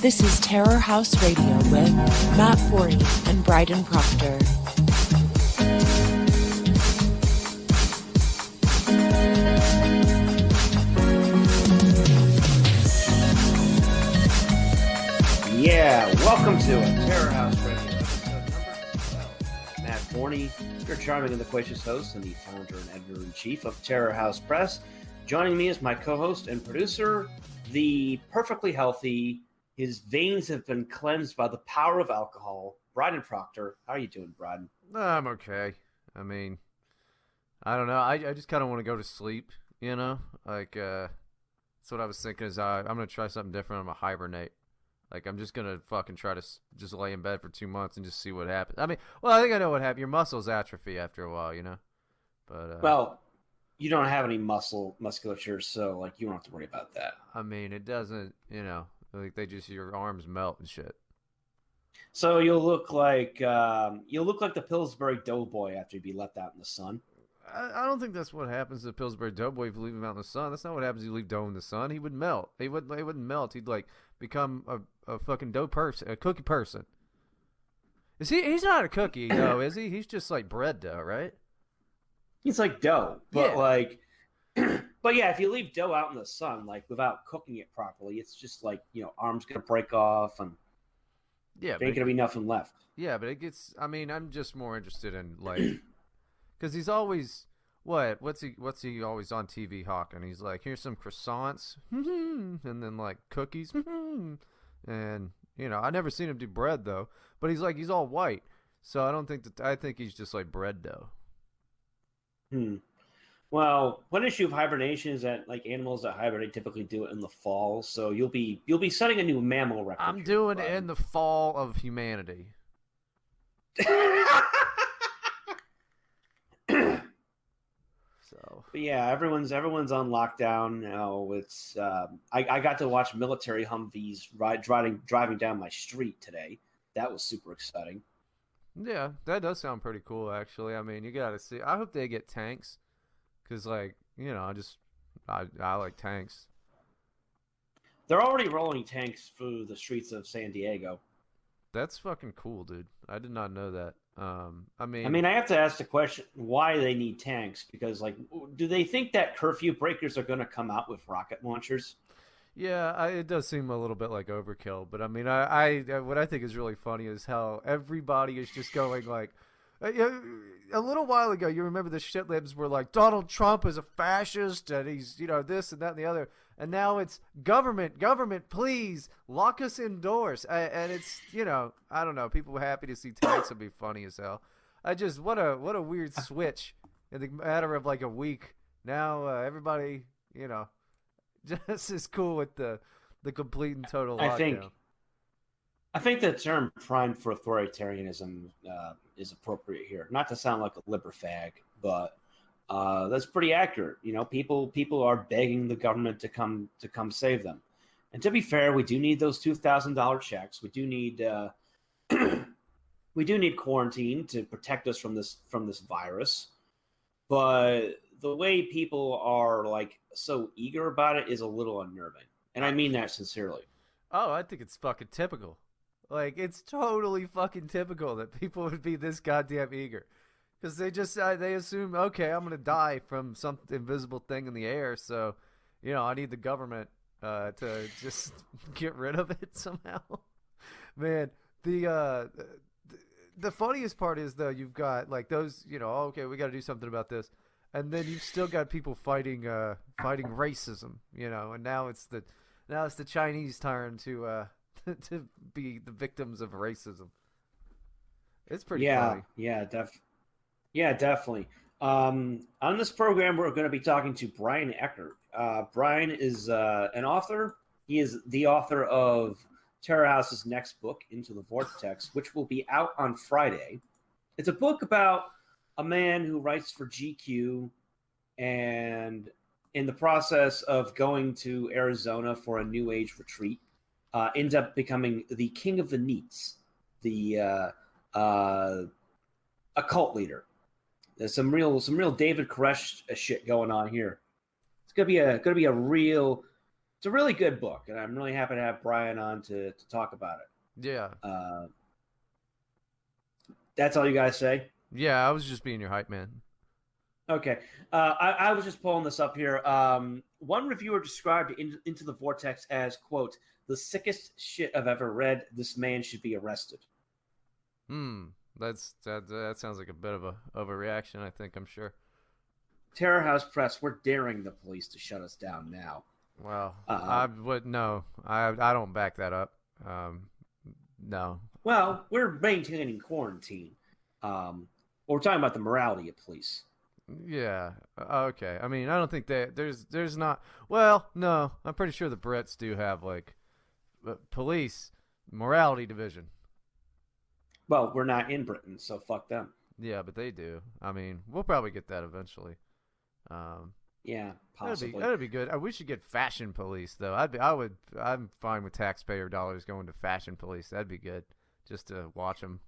This is Terror House Radio with Matt Forney and Bryden Proctor. Yeah, welcome to Terror House Radio, episode number 12. Matt Forney, your charming and loquacious host and the founder and editor-in-chief of Terror House Press. Joining me is my co-host and producer, the perfectly healthy, his veins have been cleansed by the power of alcohol, Bryden Proctor. How are you doing, Bryden? I'm okay. I mean, I don't know. I just kind of want to go to sleep, you know? Like, that's what I was thinking is I'm going to try something different. I'm going to hibernate. Like, I'm just going to fucking try to just lay in bed for 2 months and just see what happens. I mean, well, I think I know what happens. Your muscles atrophy after a while, you know? But well, you don't have any musculature, so, like, you don't have to worry about that. I mean, it doesn't, you know, like your arms melt and shit. So you'll look like the Pillsbury Doughboy after you be left out in the sun. I don't think that's what happens to the Pillsbury Doughboy if you leave him out in the sun. That's not what happens if you leave dough in the sun. He would melt. He wouldn't melt. He'd, like, become a fucking dough person, a cookie person. Is he? He's not a cookie, though, is he? He's just, like, bread dough, right? He's like dough, but, yeah. like... But yeah, if you leave dough out in the sun, like without cooking it properly, it's just like, you know, arms gonna break off and Yeah, there ain't gonna be nothing left. Yeah, but it gets. I mean, I'm just more interested in, like, because he's always what's he always on TV hawking? He's like, here's some croissants, and then like cookies, and you know, I never seen him do bread though. But he's all white, so I don't think that. I think he's just like bread dough. Well, one issue of hibernation is that, like, animals that hibernate typically do it in the fall, so you'll be setting a new mammal record. I'm doing it in the fall of humanity. So. But yeah, everyone's on lockdown now. It's I got to watch military Humvees driving down my street today. That was super exciting. Yeah, that does sound pretty cool, actually. I mean, you got to see. I hope they get tanks. Because, like, you know, I like tanks. They're already rolling tanks through the streets of San Diego. That's fucking cool, dude. I did not know that. I mean, I have to ask the question why they need tanks. Because, like, do they think that curfew breakers are going to come out with rocket launchers? Yeah, it does seem a little bit like overkill. But, I mean, I what I think is really funny is how everybody is just going, like, a little while ago, you remember the shitlibs were like, Donald Trump is a fascist, and he's, you know, this and that and the other. And now it's government, please lock us indoors. And it's, you know, I don't know. People were happy to see tanks would be funny as hell. What a weird switch in the matter of like a week. Now everybody, you know, just is cool with the complete and total lockdown. I think the term primed for authoritarianism is appropriate here. Not to sound like a liberfag, but that's pretty accurate. You know, people are begging the government to come save them. And to be fair, we do need those $2,000 checks. We do need quarantine to protect us from this virus. But the way people are like so eager about it is a little unnerving, and I mean that sincerely. Oh, I think it's fucking typical. Like, it's totally fucking typical that people would be this goddamn eager. Because they assume, okay, I'm going to die from some invisible thing in the air, so, you know, I need the government to just get rid of it somehow. Man, the funniest part is, though, you've got, like, those, you know, okay, we got to do something about this. And then you've still got people fighting racism, you know, and now it's the Chinese turn to be the victims of racism. It's pretty funny. Yeah, definitely. On this program, we're going to be talking to Brian Eckert. Brian is an author. He is the author of Terror House's next book, Into the Vortex, which will be out on Friday. It's a book about a man who writes for GQ and in the process of going to Arizona for a New Age retreat, ends up becoming the king of the neets, the occult leader. There's some real David Koresh shit going on here. It's gonna be a real it's a really good book, and I'm really happy to have Brian on to talk about it. Yeah. That's all you guys say? Yeah, I was just being your hype man. Okay. I was just pulling this up here. One reviewer described Into the Vortex as, quote, the sickest shit I've ever read. This man should be arrested. That sounds like a bit of a reaction, I think, I'm sure. Terror House Press, we're daring the police to shut us down now. Well, I don't back that up. No. Well, we're maintaining quarantine. We're talking about the morality of police. Yeah. Okay. I mean, I don't think that there's not. Well, no. I'm pretty sure the Brits do have like police morality division. Well, we're not in Britain, so fuck them. Yeah, but they do. I mean, we'll probably get that eventually. Yeah, possibly. That'd be good. We should get fashion police though. I'm fine with taxpayer dollars going to fashion police. That'd be good. Just to watch them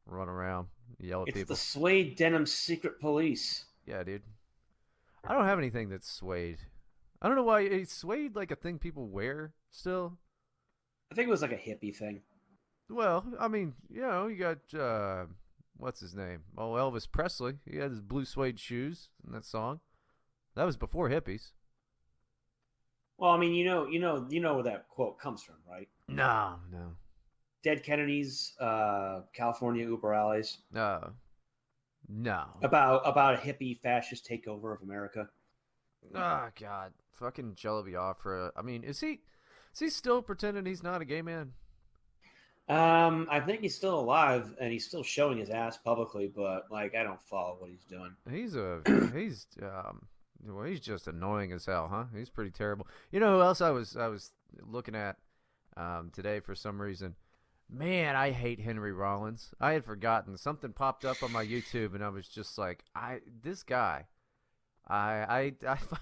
run around, yell at people. It's the suede denim secret police. Yeah, dude. I don't have anything that's suede. I don't know why is suede like a thing people wear still. I think it was like a hippie thing. Well, I mean, you know, you got what's his name? Oh, Elvis Presley. He had his blue suede shoes in that song. That was before hippies. Well, I mean, you know where that quote comes from, right? No. Dead Kennedys, California Uber alleys. No. About a hippie fascist takeover of America. Oh God, fucking Jello Biafra. I mean, is he still pretending he's not a gay man? I think he's still alive and he's still showing his ass publicly, but like I don't follow what he's doing. He's just annoying as hell, huh? He's pretty terrible. You know who else I was looking at today for some reason? Man, I hate Henry Rollins. I had forgotten. Something popped up on my YouTube and I was just like, this guy,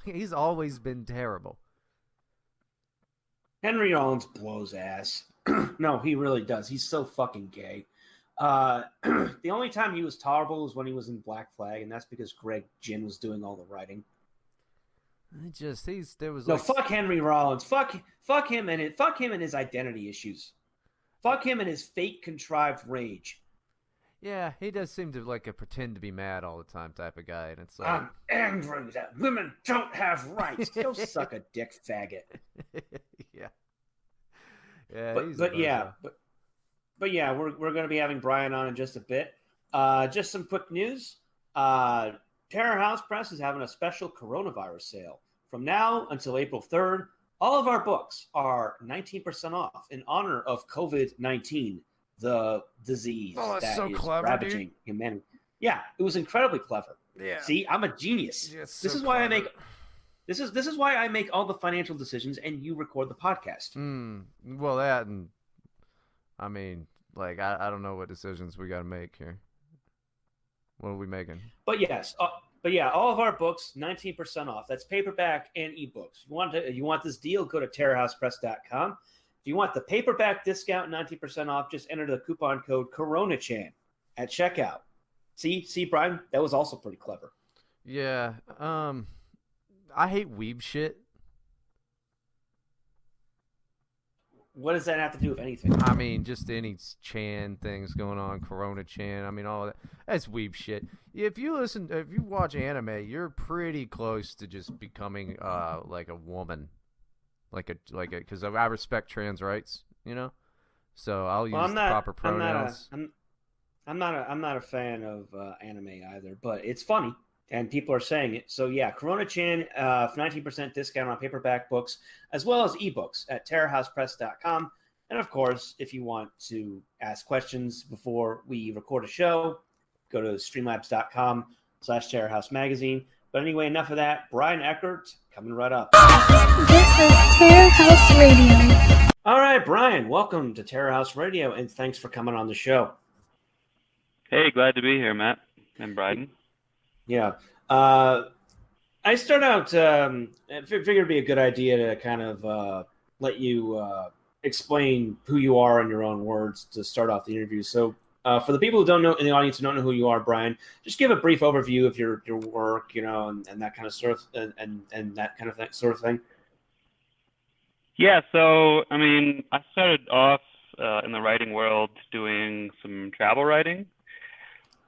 he's always been terrible. Henry Rollins blows ass. No, he really does. He's so fucking gay. The only time he was tolerable was when he was in Black Flag, and that's because Greg Ginn was doing all the writing. Fuck Henry Rollins. Fuck him and his identity issues. Fuck him and his fake contrived rage. Yeah, he does seem to like a pretend to be mad all the time type of guy, and it's like I'm angry that women don't have rights. Go suck a dick, faggot. Yeah. But yeah, we're going to be having Brian on in just a bit. Just some quick news. Terror House Press is having a special coronavirus sale. From now until April 3rd, all of our books are 19% off in honor of COVID-19, the disease that is ravaging humanity. Yeah, it was incredibly clever. Yeah. See, I'm a genius. Yeah, this is why I make all the financial decisions and you record the podcast. Well, that and I mean, like I don't know what decisions we got to make here. What are we making? But yes, all of our books 19% off. That's paperback and ebooks. You want this deal? Go to terrorhousepress.com. If you want the paperback discount 19% off, just enter the coupon code CoronaChan at checkout. See, Brian, that was also pretty clever. Yeah. I hate weeb shit. What does that have to do with anything? I mean, just any Chan things going on, Corona Chan. I mean, all that. That's weeb shit. If you watch anime, you're pretty close to just becoming like a woman, because I respect trans rights, you know. So I'll use the proper pronouns. I'm not a fan of anime either, but it's funny. And people are saying it. So, yeah, Corona-chan, 19% discount on paperback books, as well as ebooks at terrorhousepress.com. And, of course, if you want to ask questions before we record a show, go to streamlabs.com/terrorhousemagazine. But anyway, enough of that. Brian Eckert coming right up. This is Terror House Radio. All right, Brian, welcome to Terror House Radio, and thanks for coming on the show. Hey, glad to be here, Matt and Bryden. Yeah. I start out, I figured it'd be a good idea to kind of let you explain who you are in your own words to start off the interview. So for the people who don't know, in the audience who don't know who you are, Brian, just give a brief overview of your work, you know, and that kind of sort of, and that kind of sort of thing. Yeah, so I mean, I started off in the writing world doing some travel writing.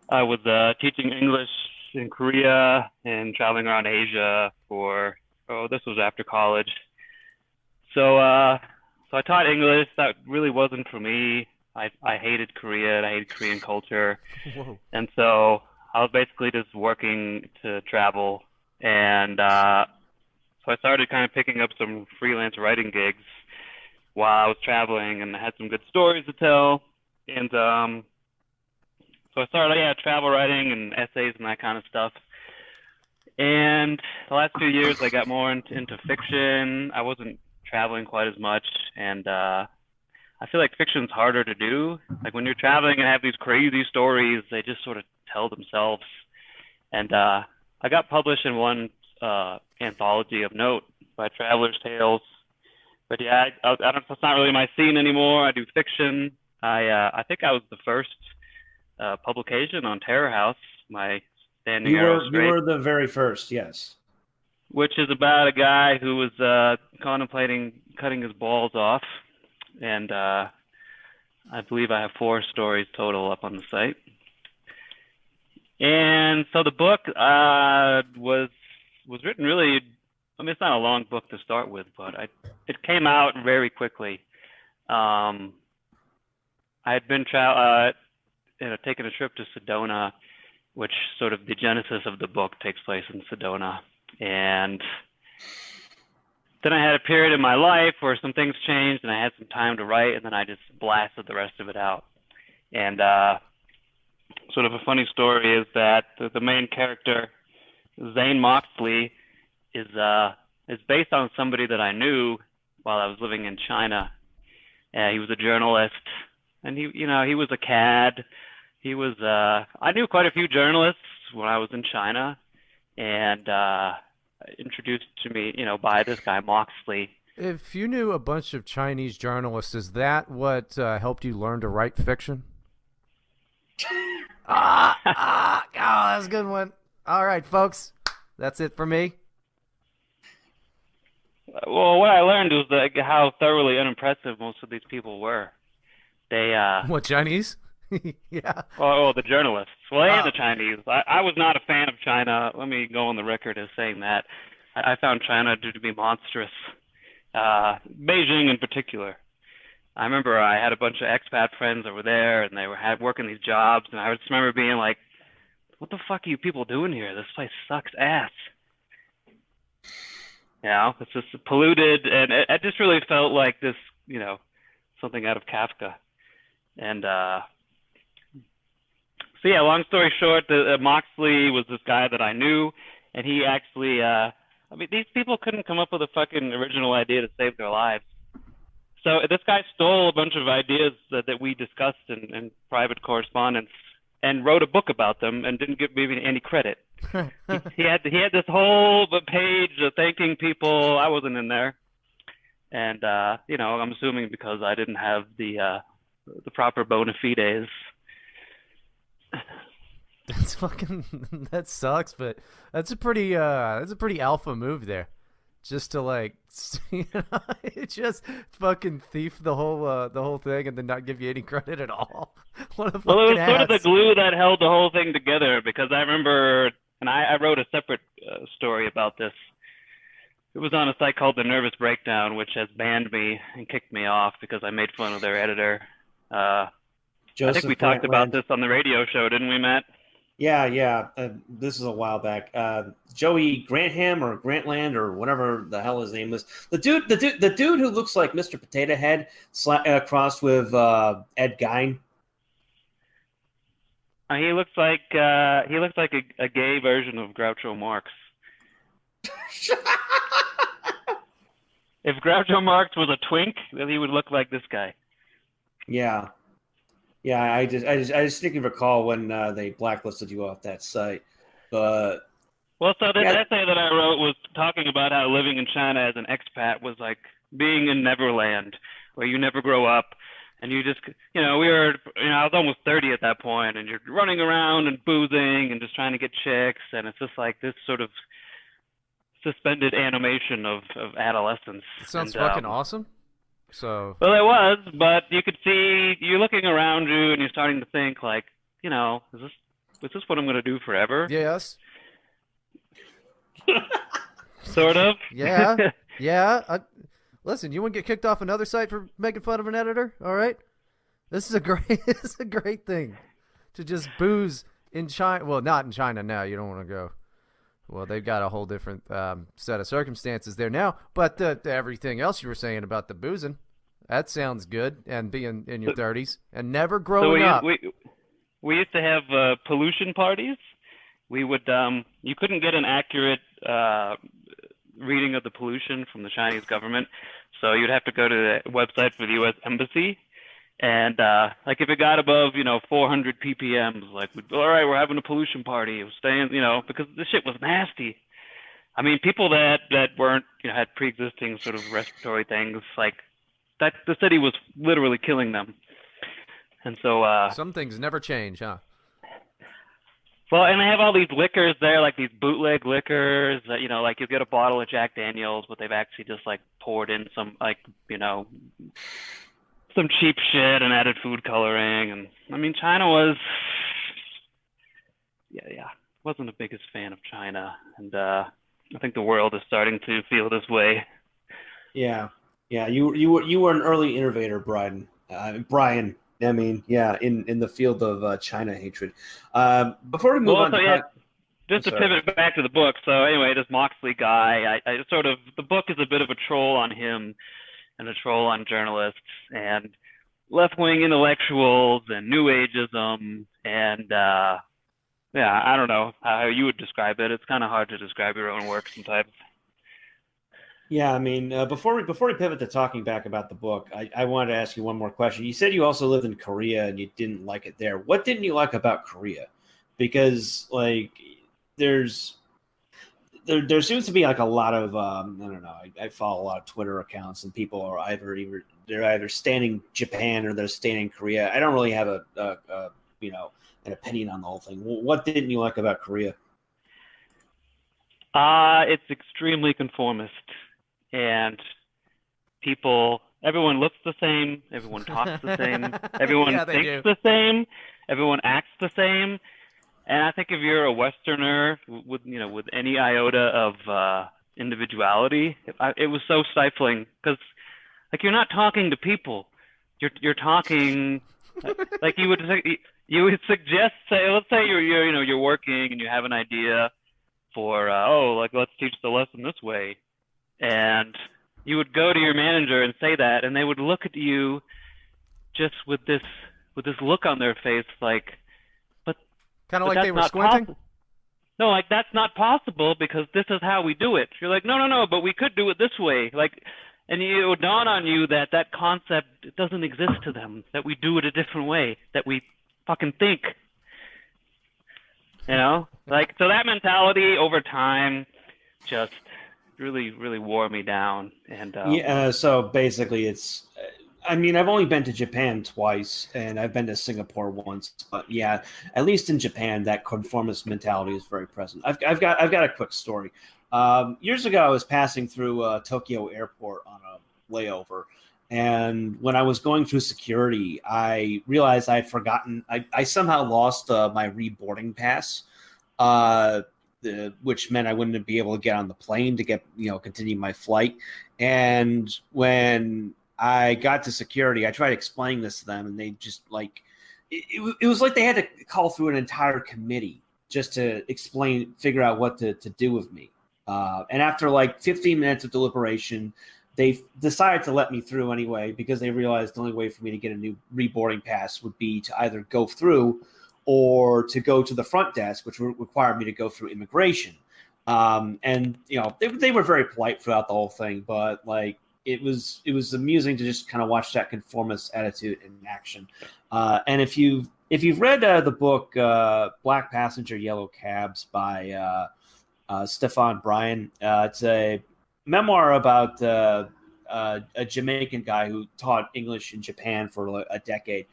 I was teaching English in Korea and traveling around Asia for, oh, this was after college. So I taught English. That really wasn't for me. I hated Korea and I hated Korean culture. Whoa. And so I was basically just working to travel. And so I started kind of picking up some freelance writing gigs while I was traveling, and I had some good stories to tell. And so I started, yeah, travel writing and essays and that kind of stuff. And the last few years, I got more into fiction. I wasn't traveling quite as much, and I feel like fiction's harder to do. Like when you're traveling and have these crazy stories, they just sort of tell themselves. And I got published in one anthology of note by Traveler's Tales. But yeah, I don't. It's not really my scene anymore. I do fiction. I think I was the first publication on Terror House, my Standing Arrow You Straight, were the very first, yes. which is about a guy who was contemplating cutting his balls off, and I believe I have 4 stories total up on the site. And so the book was written really. I mean, it's not a long book to start with, but it came out very quickly. I had been taking a trip to Sedona, which sort of the genesis of the book takes place in Sedona. And then I had a period in my life where some things changed and I had some time to write, and then I just blasted the rest of it out. And sort of a funny story is that the main character, Zane Moxley, is based on somebody that I knew while I was living in China. He was a journalist, and he was a cad. He was I knew quite a few journalists when I was in China, and introduced to me, by this guy Moxley. If you knew a bunch of Chinese journalists, is that what helped you learn to write fiction? Oh, that's a good one. All right, folks, that's it for me. Well, what I learned was how thoroughly unimpressive most of these people were. They What, Chinese? Yeah. well, the journalists, and the Chinese. I was not a fan of China. Let me go on the record as saying that. I found China to be monstrous. Beijing in particular. I remember I had a bunch of expat friends over there, and they were working these jobs, and I just remember being like, "What the fuck are you people doing here? This place sucks ass." It's just polluted, and it just really felt like this, something out of Kafka. And so yeah, long story short, Moxley was this guy that I knew, and he actually, these people couldn't come up with a fucking original idea to save their lives. So this guy stole a bunch of ideas that we discussed in private correspondence and wrote a book about them and didn't give me any credit. he had this whole page thanking people. I wasn't in there, and I'm assuming because I didn't have the proper bona fides. That's that sucks, but that's a pretty alpha move there. Just to just fucking thief the whole thing and then not give you any credit at all. What a fucking Well, it was ass. sort of the glue that held the whole thing together, because I remember, and I wrote a separate story about this. It was on a site called The Nervous Breakdown, which has banned me and kicked me off because I made fun of their editor. I think we talked about this on the radio show, didn't we, Matt? Yeah. This is a while back. Joey Grantham or Grantland or whatever the hell his name was. The dude who looks like Mr. Potato Head crossed with Ed Gein. He looks like a gay version of Groucho Marx. If Groucho Marx was a twink, then he would look like this guy. Yeah. I just distinctly recall when they blacklisted you off that site. But so this essay that I wrote was talking about how living in China as an expat was like being in Neverland, where you never grow up, and you just, I was almost 30 at that point, and you're running around and boozing and just trying to get chicks, and it's just like this sort of suspended animation of adolescence. It sounds And, fucking awesome. So Well, it was, but you could see you're looking around you and you're starting to think like, is this what I'm going to do forever? yes, Sort of. yeah, yeah. Listen, you want to get kicked off another site for making fun of an editor? All right, this is a great thing to just booze in China. Well, not in China now. You don't want to go. Well, they've got a whole different set of circumstances there now. But everything else you were saying about the boozing, that sounds good. And being in your 30s and never growing up. We used to have pollution parties. We would you couldn't get an accurate reading of the pollution from the Chinese government, so you'd have to go to the website for the U.S. Embassy. And like if it got above 400 ppm, like all right, we're having a pollution party. It was staying, because the shit was nasty. I mean, people that weren't had pre-existing sort of respiratory things, like that the city was literally killing them. And so some things never change, huh? Well, and they have all these liquors there, like these bootleg liquors that like you get a bottle of Jack Daniels, but they've actually just like poured in some some cheap shit and added food coloring. And I mean, China was, wasn't the biggest fan of China. And I think the world is starting to feel this way. Yeah. You were an early innovator, Brian. Brian. I mean, in the field of China hatred. Before we move on, just to pivot back to the book. So anyway, this Moxley guy, I sort of, the book is a bit of a troll on him and a troll on journalists and left-wing intellectuals and New Ageism. And I don't know how you would describe it. It's kind of hard to describe your own work sometimes. Yeah, I mean, before we pivot to talking back about the book, I wanted to ask you one more question. You said you also lived in Korea and you didn't like it there. What didn't you like about Korea? Because like there seems to be like a lot of I don't know. I follow a lot of Twitter accounts and people are either standing Japan or they're standing Korea. I don't really have an opinion on the whole thing. What didn't you like about Korea? It's extremely conformist. And everyone looks the same, everyone talks the same, everyone thinks the same, everyone acts the same. And I think if you're a Westerner with any iota of individuality, it was so stifling because like you're not talking to people, you're talking like you would suggest, let's say you're working and you have an idea for let's teach the lesson this way. And you would go to your manager and say that, and they would look at you just with this look on their face, like, but kind of like they were squinting. No, like that's not possible because this is how we do it. You're like, no, but we could do it this way, like, and it would dawn on you that concept doesn't exist to them, that we do it a different way, that we fucking think, like so that mentality over time just really, really wore me down. And so basically it's, I mean, I've only been to Japan twice and I've been to Singapore once, but yeah, at least in Japan, that conformist mentality is very present. I've got a quick story. Years ago, I was passing through Tokyo airport on a layover. And when I was going through security, I realized I had forgotten, I somehow lost my reboarding pass. Which meant I wouldn't be able to get on the plane to continue my flight. And when I got to security, I tried explaining this to them, and they just like it was like they had to call through an entire committee just to figure out what to do with me. And after like 15 minutes of deliberation, they decided to let me through anyway because they realized the only way for me to get a new reboarding pass would be to either go through or to go to the front desk, which required me to go through immigration. And they were very polite throughout the whole thing, but like it was amusing to just kind of watch that conformist attitude in action. And if you've read the book Black Passenger, Yellow Cabs by Stefan Bryan, it's a memoir about a Jamaican guy who taught English in Japan for a decade.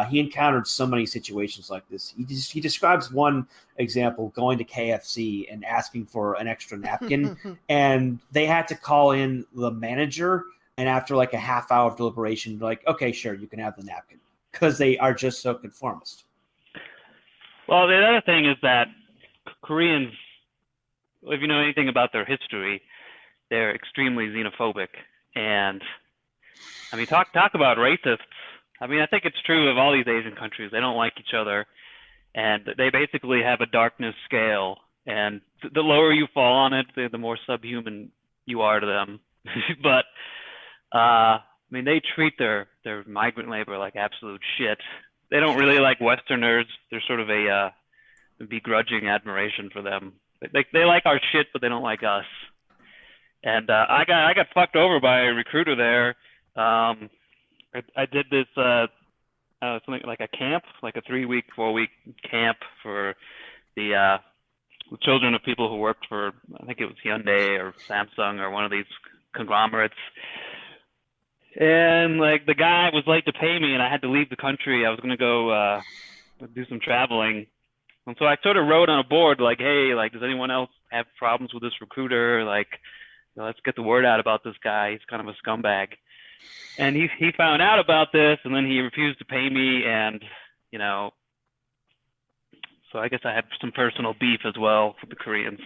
He encountered so many situations like this. He describes one example, going to KFC and asking for an extra napkin, and they had to call in the manager, and after like a half hour of deliberation, they're like, okay, sure, you can have the napkin, because they are just so conformist. Well, the other thing is that Koreans, if you know anything about their history, they're extremely xenophobic. And I mean, talk about racists. I mean, I think it's true of all these Asian countries. They don't like each other, and they basically have a darkness scale. And the lower you fall on it, the more subhuman you are to them. But I mean, they treat their migrant labor like absolute shit. They don't really like Westerners. There's sort of a begrudging admiration for them. They like our shit, but they don't like us. And I got fucked over by a recruiter there. I did this something like a camp, like a 3-week, 4-week camp for the children of people who worked for, I think it was Hyundai or Samsung or one of these conglomerates. And like the guy was late to pay me, and I had to leave the country. I was gonna go do some traveling, and so I sort of wrote on a board like, "Hey, like, does anyone else have problems with this recruiter? Like, let's get the word out about this guy. He's kind of a scumbag." And he found out about this, and then he refused to pay me, and you know, so I guess I had some personal beef as well with the Koreans.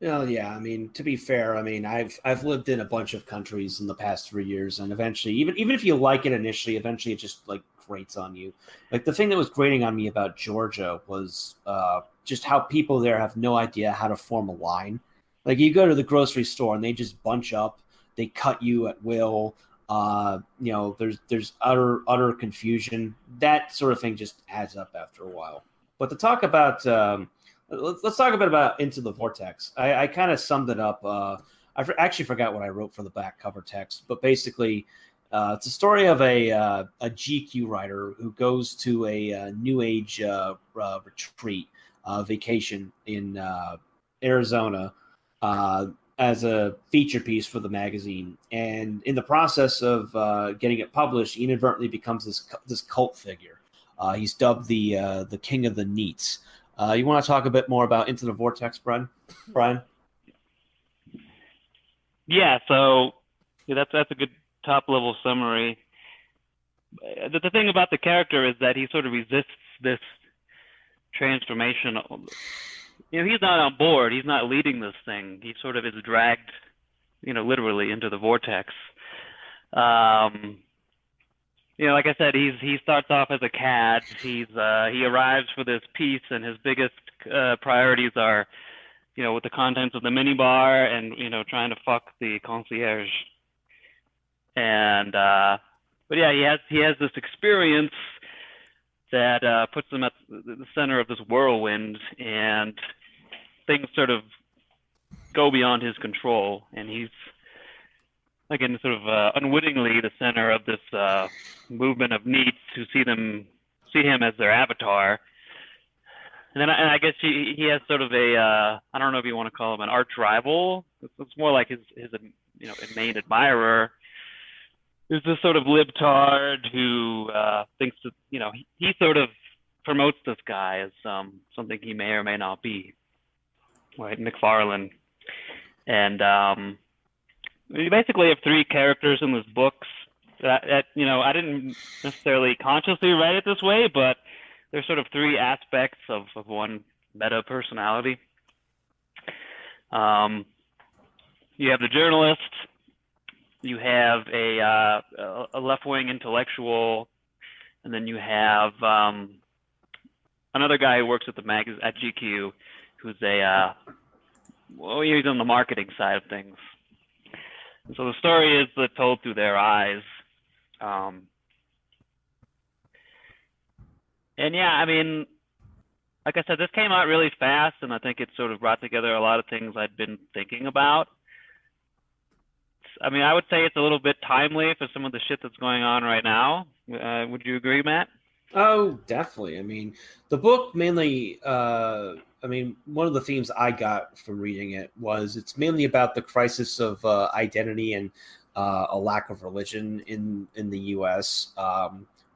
Well, yeah. I mean, to be fair, I mean, I've lived in a bunch of countries in the past 3 years, and eventually, even if you like it initially, eventually it just like grates on you. Like the thing that was grating on me about Georgia was just how people there have no idea how to form a line. Like you go to the grocery store and they just bunch up. They cut you at will. You know, there's utter confusion. That sort of thing just adds up after a while. But to talk about, let's talk a bit about Into the Vortex. I kind of summed it up. I actually forgot what I wrote for the back cover text, but basically, it's a story of a GQ writer who goes to a New Age retreat, vacation in Arizona. As a feature piece for the magazine, and in the process of getting it published, he inadvertently becomes this cult figure. He's dubbed the king of the neats. You want to talk a bit more about Into the Vortex, Brian? Yeah, so that's a good top level summary. The thing about the character is that he sort of resists this transformation. You know, he's not on board. He's not leading this thing. He sort of is dragged, you know, literally into the vortex. You know, like I said, he starts off as a cad. He arrives for this piece, and his biggest priorities are, you know, with the contents of the minibar and, you know, trying to fuck the concierge. And but yeah, he has this experience that puts him at the center of this whirlwind, and things sort of go beyond his control, and he's again sort of unwittingly the center of this movement of neats who see him as their avatar. And then I guess he has sort of a I don't know if you want to call him an arch rival. It's more like his you know, main admirer. There's this sort of libtard who thinks that, you know, he sort of promotes this guy as something he may or may not be, right? McFarlane. And we basically have 3 characters in this book that you know, I didn't necessarily consciously write it this way, but there's sort of 3 aspects of one meta personality. You have the journalist. You have a left-wing intellectual, and then you have another guy who works at at GQ, who's he's on the marketing side of things. And so the story is told through their eyes. And yeah, I mean, like I said, this came out really fast, and I think it sort of brought together a lot of things I'd been thinking about. I mean, I would say it's a little bit timely for some of the shit that's going on right now. Would you agree, Matt? Oh, definitely. I mean, the book mainly I mean, one of the themes I got from reading it was it's mainly about the crisis of identity and a lack of religion in the U.S.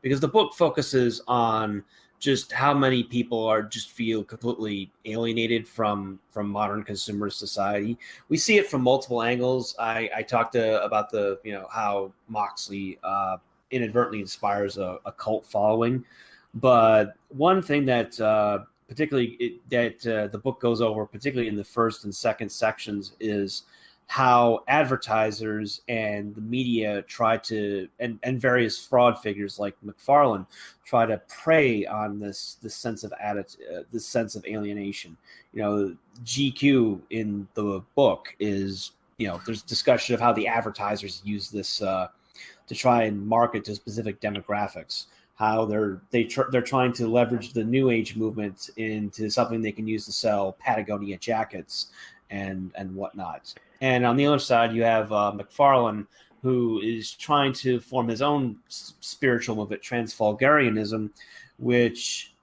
Because the book focuses on just how many people are just feel completely alienated from modern consumer society. We see it from multiple angles. I talked about the how Moxley inadvertently inspires a cult following, but one thing that the book goes over, particularly in the first and second sections, is how advertisers and the media try to, and various fraud figures like McFarlane try to prey on this sense of this sense of alienation. GQ in the book is, there's discussion of how the advertisers use this to try and market to specific demographics. How they're trying to leverage the New Age movement into something they can use to sell Patagonia jackets and whatnot. And on the other side, you have McFarlane, who is trying to form his own spiritual movement, Transfalgarianism, which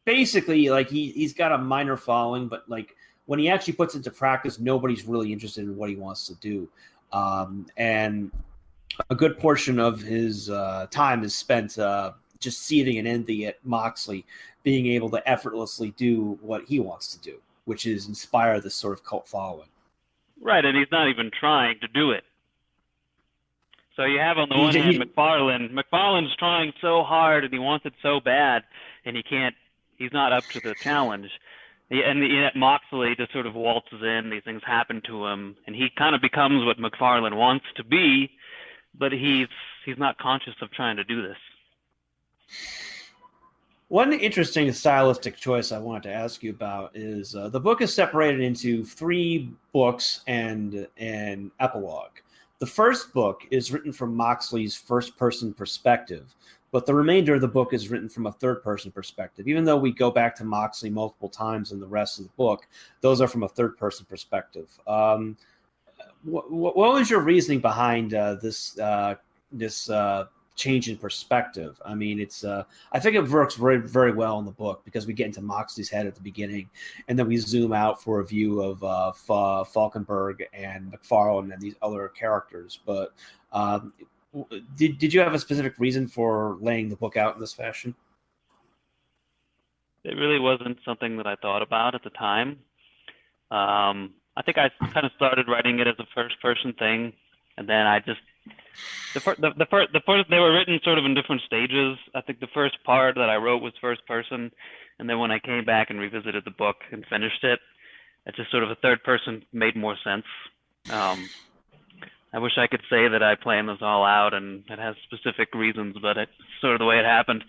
basically, like, he's got a minor following, but like when he actually puts into practice, nobody's really interested in what he wants to do. And a good portion of his time is spent just seething and envy at Moxley being able to effortlessly do what he wants to do, which is inspire this sort of cult following. Right, and he's not even trying to do it. So you have on the one hand McFarlane. McFarlane's trying so hard and he wants it so bad, and he can't. He's not up to the challenge. And yet Moxley just sort of waltzes in. These things happen to him, and he kind of becomes what McFarlane wants to be, but he's not conscious of trying to do this. One interesting stylistic choice I wanted to ask you about is the book is separated into 3 books and an epilogue. The first book is written from Moxley's first-person perspective, but the remainder of the book is written from a third-person perspective. Even though we go back to Moxley multiple times in the rest of the book, those are from a third-person perspective. What was your reasoning behind this change in perspective? I mean, it's I think it works very, very well in the book because we get into Moxley's head at the beginning, and then we zoom out for a view of Falkenberg and McFarlane and these other characters. But did you have a specific reason for laying the book out in this fashion? It really wasn't something that I thought about at the time. I think I kind of started writing it as a first-person thing, and then I just the first they were written sort of in different stages. I think the first part that I wrote was first person, and then when I came back and revisited the book and finished it, it's just sort of a third person made more sense. I wish I could say that I planned this all out and it has specific reasons, but it's sort of the way it happened.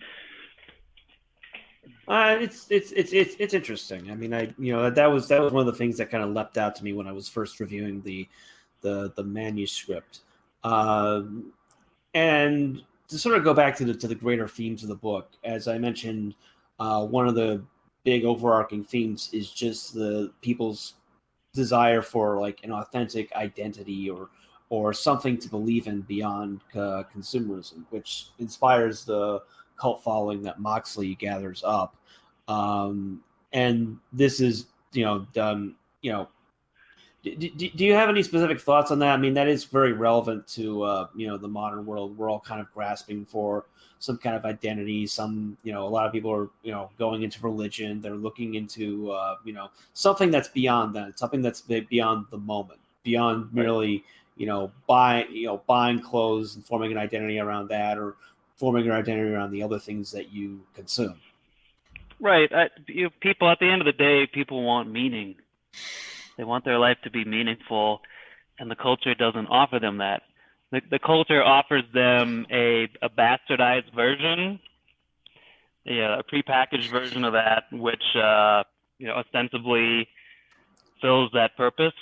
It's interesting. I mean, that was one of the things that kind of leapt out to me when I was first reviewing the manuscript. And to sort of go back to the greater themes of the book, as I mentioned, one of the big overarching themes is just the people's desire for like an authentic identity or something to believe in beyond consumerism, which inspires the cult following that Moxley gathers up. And this is, done, do you have any specific thoughts on that? I mean, that is very relevant to, the modern world. We're all kind of grasping for some kind of identity. Some, a lot of people are, going into religion. They're looking into, something that's beyond that, something that's beyond the moment, beyond merely, buying clothes and forming an identity around that, or forming your identity around the other things that you consume. Right. People, at the end of the day, people want meaning. They want their life to be meaningful, and the culture doesn't offer them that. The culture offers them a bastardized version, a prepackaged version of that, which ostensibly fills that purpose.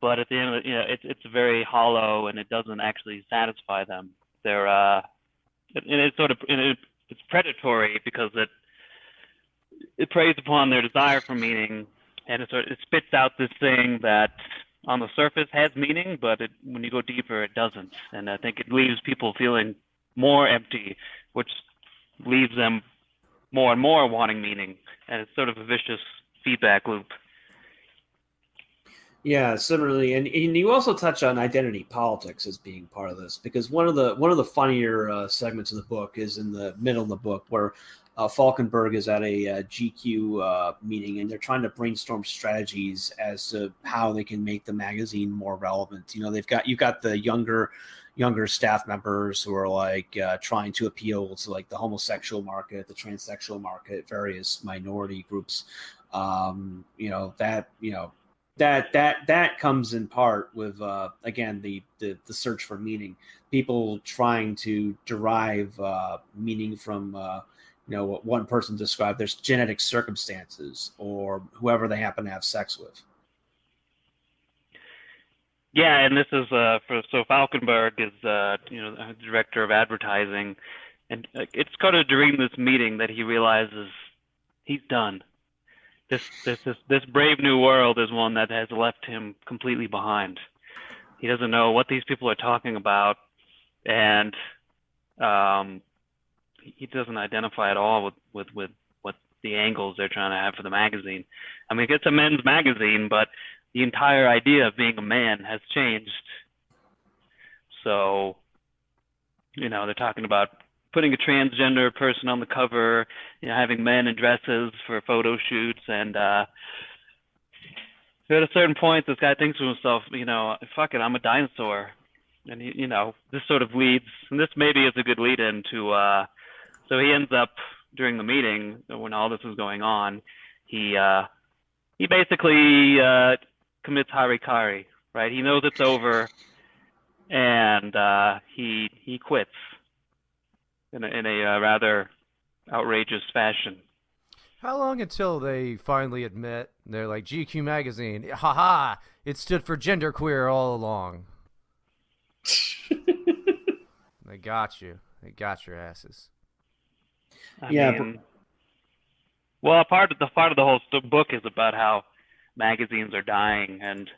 But at the end of it, it's very hollow, and it doesn't actually satisfy them. It's predatory because it preys upon their desire for meaning, and it spits out this thing that on the surface has meaning, but when you go deeper, it doesn't. And I think it leaves people feeling more empty, which leaves them more and more wanting meaning. And it's sort of a vicious feedback loop. Yeah, similarly, and you also touch on identity politics as being part of this, because one of the funnier segments of the book is in the middle of the book where Falkenberg is at a GQ meeting, and they're trying to brainstorm strategies as to how they can make the magazine more relevant. You know, you've got the younger staff members who are like trying to appeal to like the homosexual market, the transsexual market, various minority groups. That comes in part with again the search for meaning, people trying to derive meaning from what one person described their genetic circumstances or whoever they happen to have sex with. Yeah, and this is so Falkenberg is director of advertising, and it's kind of during this meeting that he realizes he's done. This brave new world is one that has left him completely behind. He doesn't know what these people are talking about, and he doesn't identify at all with what the angles they're trying to have for the magazine. I mean, it's a men's magazine, but the entire idea of being a man has changed. So, they're talking about putting a transgender person on the cover, having men in dresses for photo shoots, and at a certain point, this guy thinks to himself, fuck it, I'm a dinosaur. And this sort of leads, and this maybe is a good lead into, so he ends up during the meeting when all this is going on, he basically commits harikari, right? He knows it's over, and he quits in a rather outrageous fashion. How long until they finally admit they're like GQ magazine? Haha! It stood for genderqueer all along. They got you. They got your asses. I mean, well, part of the whole book is about how magazines are dying, and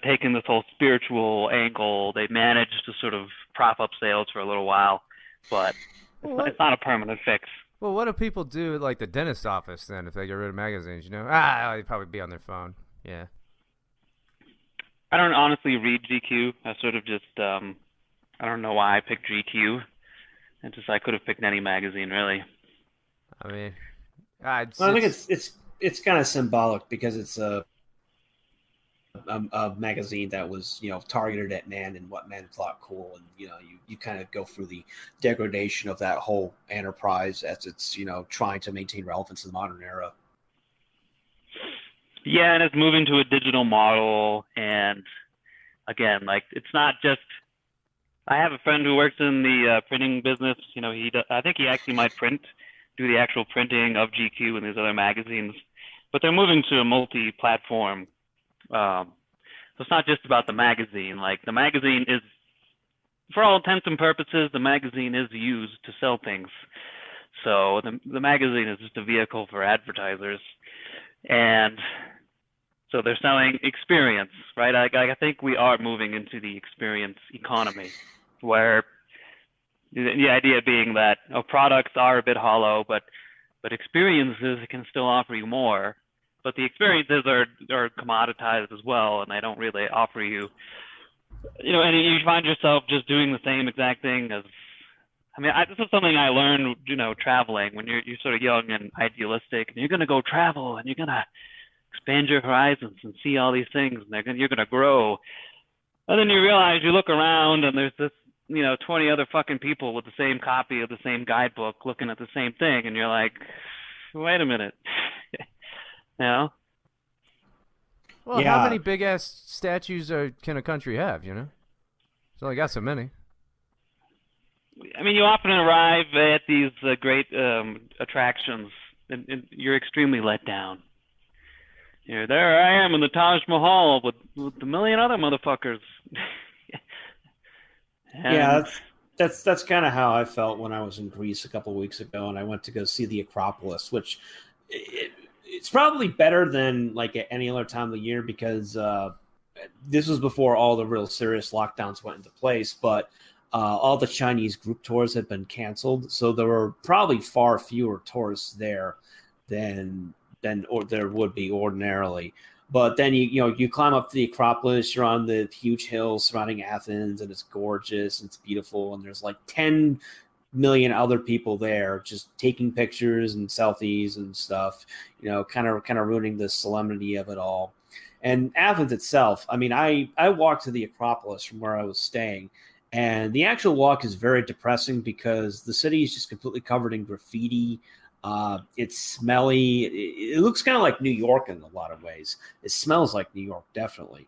taking this whole spiritual angle, they managed to sort of prop up sales for a little while, but it's not a permanent fix. Well, what do people do at like the dentist office then if they get rid of magazines? They'd probably be on their phone. Yeah. I don't honestly read GQ. I sort of just I don't know why I picked GQ. I could have picked any magazine, really. I mean, I think it's kind of symbolic because it's a magazine that was targeted at men and what men thought cool, and you kind of go through the degradation of that whole enterprise as it's trying to maintain relevance in the modern era. Yeah, and it's moving to a digital model, and again, like it's not just. I have a friend who works in the printing business. I think he actually might do the actual printing of GQ and these other magazines, but they're moving to a multi-platform. So it's not just about the magazine. Like the magazine is, for all intents and purposes, the magazine is used to sell things. So the magazine is just a vehicle for advertisers, and so they're selling experience, right? I think we are moving into the experience economy, where the idea being that products are a bit hollow, but experiences can still offer you more. But the experiences are commoditized as well, and they don't really offer you, and you find yourself just doing the same exact thing as. I mean, this is something I learned, traveling when you're sort of young and idealistic, and you're going to go travel, and you're going to expand your horizons and see all these things, and you're going to grow. And then you realize you look around, and there's this, 20 other fucking people with the same copy of the same guidebook looking at the same thing, and you're like, wait a minute. Well, yeah. How many big-ass statues can a country have, It's only got so many. I mean, you often arrive at these great attractions, and you're extremely let down. There I am in the Taj Mahal with a million other motherfuckers. Yeah, that's kind of how I felt when I was in Greece a couple of weeks ago, and I went to go see the Acropolis, which it's probably better than like at any other time of the year because this was before all the real serious lockdowns went into place, but all the Chinese group tours had been canceled, so there were probably far fewer tourists there than or there would be ordinarily. But then you climb up to the Acropolis. You're on the huge hills surrounding Athens, and it's gorgeous. And it's beautiful, and there's like 10 million other people there just taking pictures and selfies and stuff. Kind of ruining the solemnity of it all. And Athens itself. I mean, I walked to the Acropolis from where I was staying, and the actual walk is very depressing because the city is just completely covered in graffiti. It's smelly. It looks kind of like New York in a lot of ways. It smells like New York, definitely,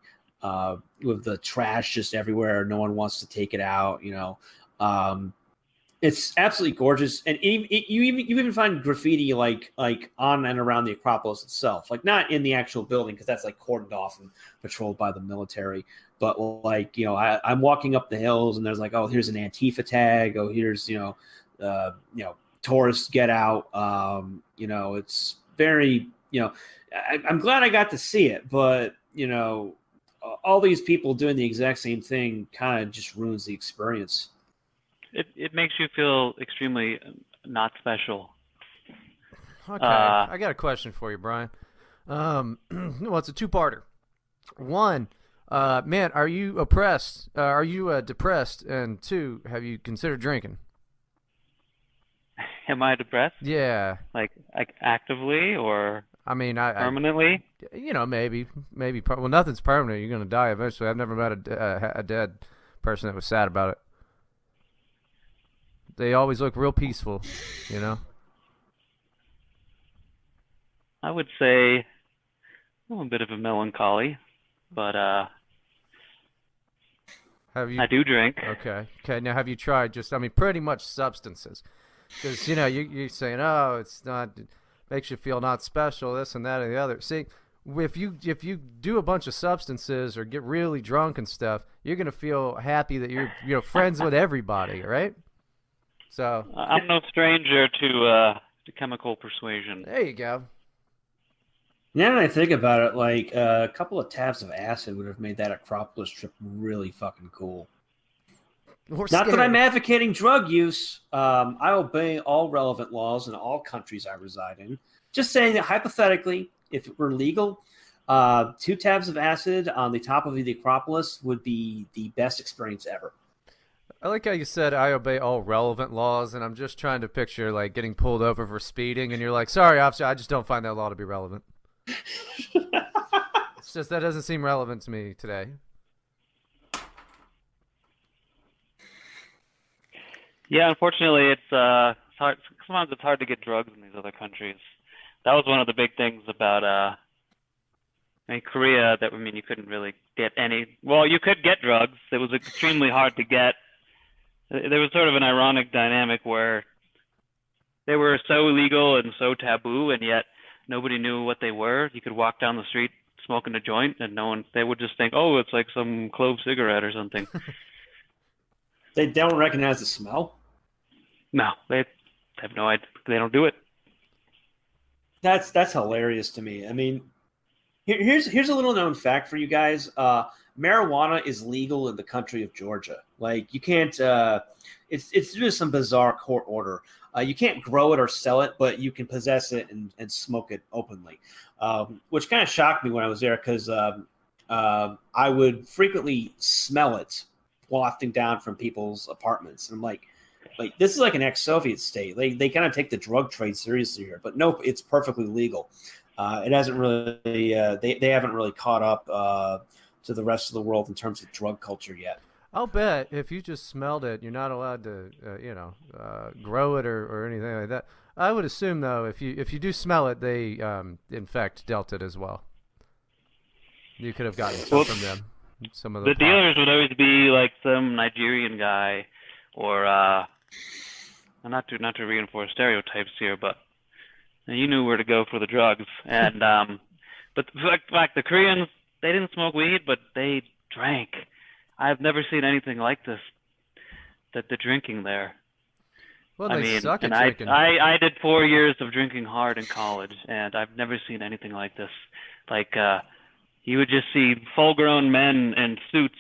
with the trash just everywhere. No one wants to take it out. It's absolutely gorgeous, and you even find graffiti like on and around the Acropolis itself, like not in the actual building because that's like cordoned off and patrolled by the military. But like I'm walking up the hills and there's like, oh, here's an Antifa tag. Oh, here's tourists get out. It's very I'm glad I got to see it, but all these people doing the exact same thing kind of just ruins the experience. It makes you feel extremely not special. Okay, I got a question for you, Brian. Well, it's a two-parter. One, man, are you oppressed? Are you depressed? And two, have you considered drinking? Am I depressed? Yeah. Like actively or permanently? Maybe. Well, nothing's permanent. You're gonna die eventually. I've never met a dead person that was sad about it. They always look real peaceful, I would say I'm a bit of a melancholy, but I do drink. Okay. Now, have you tried pretty much substances? Because you're saying, oh, it's not, it makes you feel not special, this and that and the other. See, if you do a bunch of substances or get really drunk and stuff, you're gonna feel happy that you're friends with everybody, right? So I'm no stranger to chemical persuasion. There you go. Now that I think about it, like a couple of tabs of acid would have made that Acropolis trip really fucking cool. Not that I'm advocating drug use. I obey all relevant laws in all countries I reside in. Just saying that hypothetically, if it were legal, 2 tabs of acid on the top of the Acropolis would be the best experience ever. I like how you said I obey all relevant laws, and I'm just trying to picture like getting pulled over for speeding, and you're like, sorry, officer, I just don't find that law to be relevant. It's just that doesn't seem relevant to me today. Yeah, unfortunately, it's hard. Sometimes it's hard to get drugs in these other countries. That was one of the big things about Korea. You couldn't really get any. Well, you could get drugs. It was extremely hard to get. There was sort of an ironic dynamic where they were so illegal and so taboo, and yet nobody knew what they were. You could walk down the street smoking a joint, and they would just think, oh, it's like some clove cigarette or something. They don't recognize the smell? No, they have no idea. They don't do it. That's hilarious to me. I mean, here's a little known fact for you guys. Marijuana is legal in the country of Georgia. Like you can't. It's just some bizarre court order. You can't grow it or sell it, but you can possess it and smoke it openly, which kind of shocked me when I was there because I would frequently smell it wafting down from people's apartments. And I'm like this is like an ex-Soviet state. They kind of take the drug trade seriously here, but nope, it's perfectly legal. It hasn't really they haven't really caught up to the rest of the world in terms of drug culture yet. I'll bet if you just smelled it, you're not allowed to grow it or anything like that. I would assume though, if you do smell it, they in fact dealt it as well. You could have gotten some from them. Some of the dealers would always be like some Nigerian guy, or not to reinforce stereotypes here, but you knew where to go for the drugs. And but like the Koreans, they didn't smoke weed, but they drank. I've never seen anything like this. That the drinking there. Well, they suck at drinking. I did 4 years of drinking hard in college, and I've never seen anything like this. Like. You would just see full-grown men in suits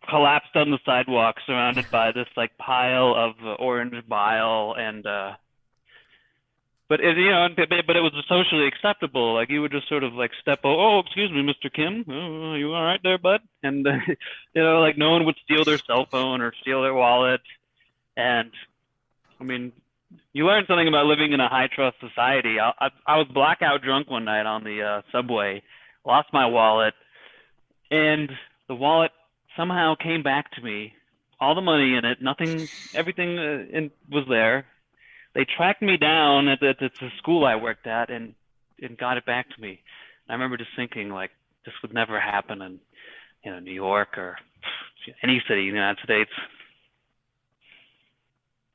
collapsed on the sidewalk, surrounded by this like pile of orange bile, and but it was socially acceptable. Like you would just sort of like step, oh, excuse me, Mr. Kim, oh, are you all right there, bud? And like no one would steal their cell phone or steal their wallet. And I mean, you learn something about living in a high trust society. I was blackout drunk one night on the subway, lost my wallet, and the wallet somehow came back to me. All the money in it, everything was there. They tracked me down at the school I worked at and got it back to me. And I remember just thinking, like, this would never happen in New York or any city in the United States.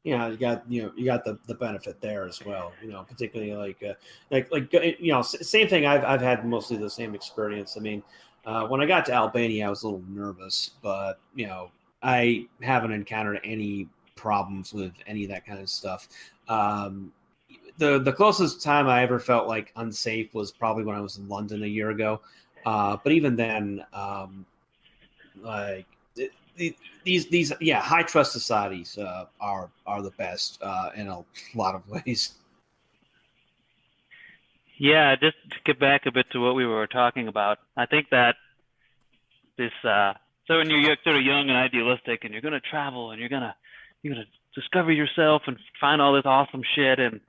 You got the benefit there as well. Particularly same thing. I've had mostly the same experience. I mean, when I got to Albania, I was a little nervous, but I haven't encountered any problems with any of that kind of stuff. The closest time I ever felt like unsafe was probably when I was in London a year ago. But even then, these high trust societies are the best in a lot of ways. Yeah, just to get back a bit to what we were talking about, I think that this so when you're sort of young and idealistic and you're going to travel and you're going to discover yourself and find all this awesome shit and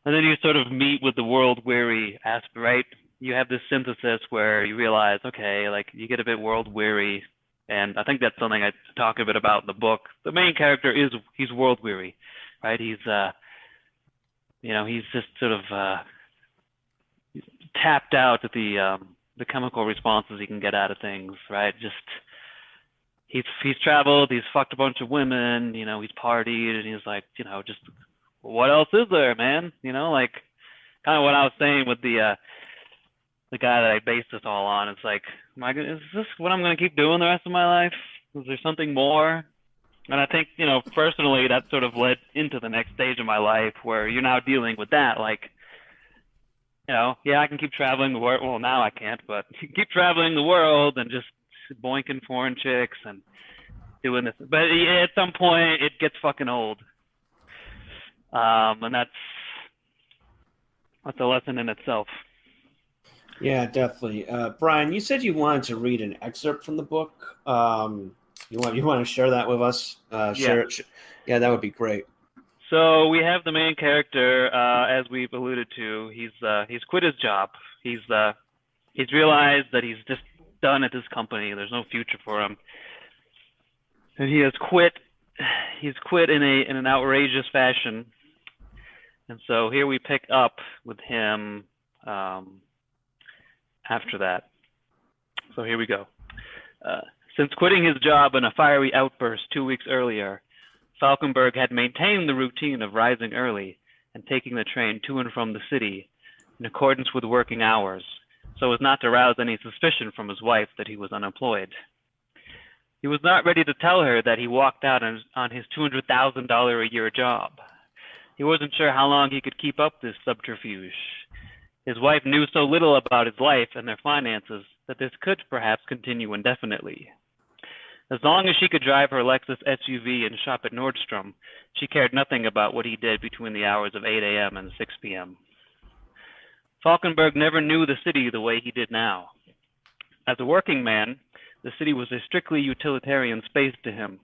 then you sort of meet with the world weary aspect, right? You have this synthesis where you realize, okay, like you get a bit world weary, and I think that's something I talk a bit about in the book. The main character he's world weary, right? He's he's just sort of tapped out at the chemical responses he can get out of things, right? Just he's traveled, he's fucked a bunch of women, he's partied, and he's like, just what else is there, man? Like kind of what I was saying with the guy that I based this all on. It's like, is this what I'm going to keep doing the rest of my life? Is there something more? And I think, personally, that sort of led into the next stage of my life where you're now dealing with that. Like, I can keep traveling the world. Well, now I can't, but keep traveling the world and just boinking foreign chicks and doing this. But at some point, it gets fucking old. And that's a lesson in itself. Yeah, definitely. Brian, you said you wanted to read an excerpt from the book. You want to share that with us? Share it. Yeah, that would be great. So we have the main character, as we've alluded to. He's quit his job. He's realized that he's just done at this company. There's no future for him, and he has quit. He's quit in an outrageous fashion. And so here we pick up with him after that. So here we go. Since quitting his job in a fiery outburst 2 weeks earlier, Falkenberg had maintained the routine of rising early and taking the train to and from the city in accordance with working hours, so as not to rouse any suspicion from his wife that he was unemployed. He was not ready to tell her that he walked out on his $200,000 a year job. He wasn't sure how long he could keep up this subterfuge. His wife knew so little about his life and their finances that this could perhaps continue indefinitely. As long as she could drive her Lexus SUV and shop at Nordstrom, she cared nothing about what he did between the hours of 8 a.m. and 6 p.m. Falkenberg never knew the city the way he did now. As a working man, the city was a strictly utilitarian space to him.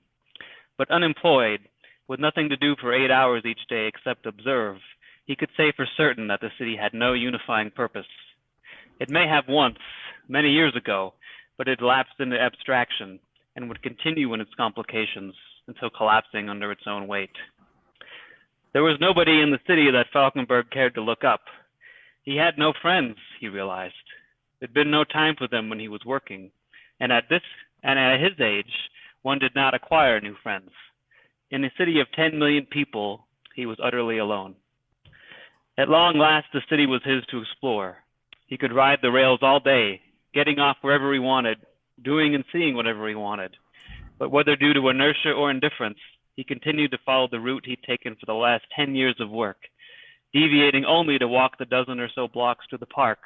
But unemployed, with nothing to do for 8 hours each day except observe, he could say for certain that the city had no unifying purpose. It may have once, many years ago, but it lapsed into abstraction and would continue in its complications until collapsing under its own weight. There was nobody in the city that Falkenberg cared to look up. He had no friends, he realized. There'd been no time for them when he was working, and at his age, one did not acquire new friends. In a city of 10 million people, he was utterly alone. At long last, the city was his to explore. He could ride the rails all day, getting off wherever he wanted, doing and seeing whatever he wanted. But whether due to inertia or indifference, he continued to follow the route he'd taken for the last 10 years of work, deviating only to walk the dozen or so blocks to the park,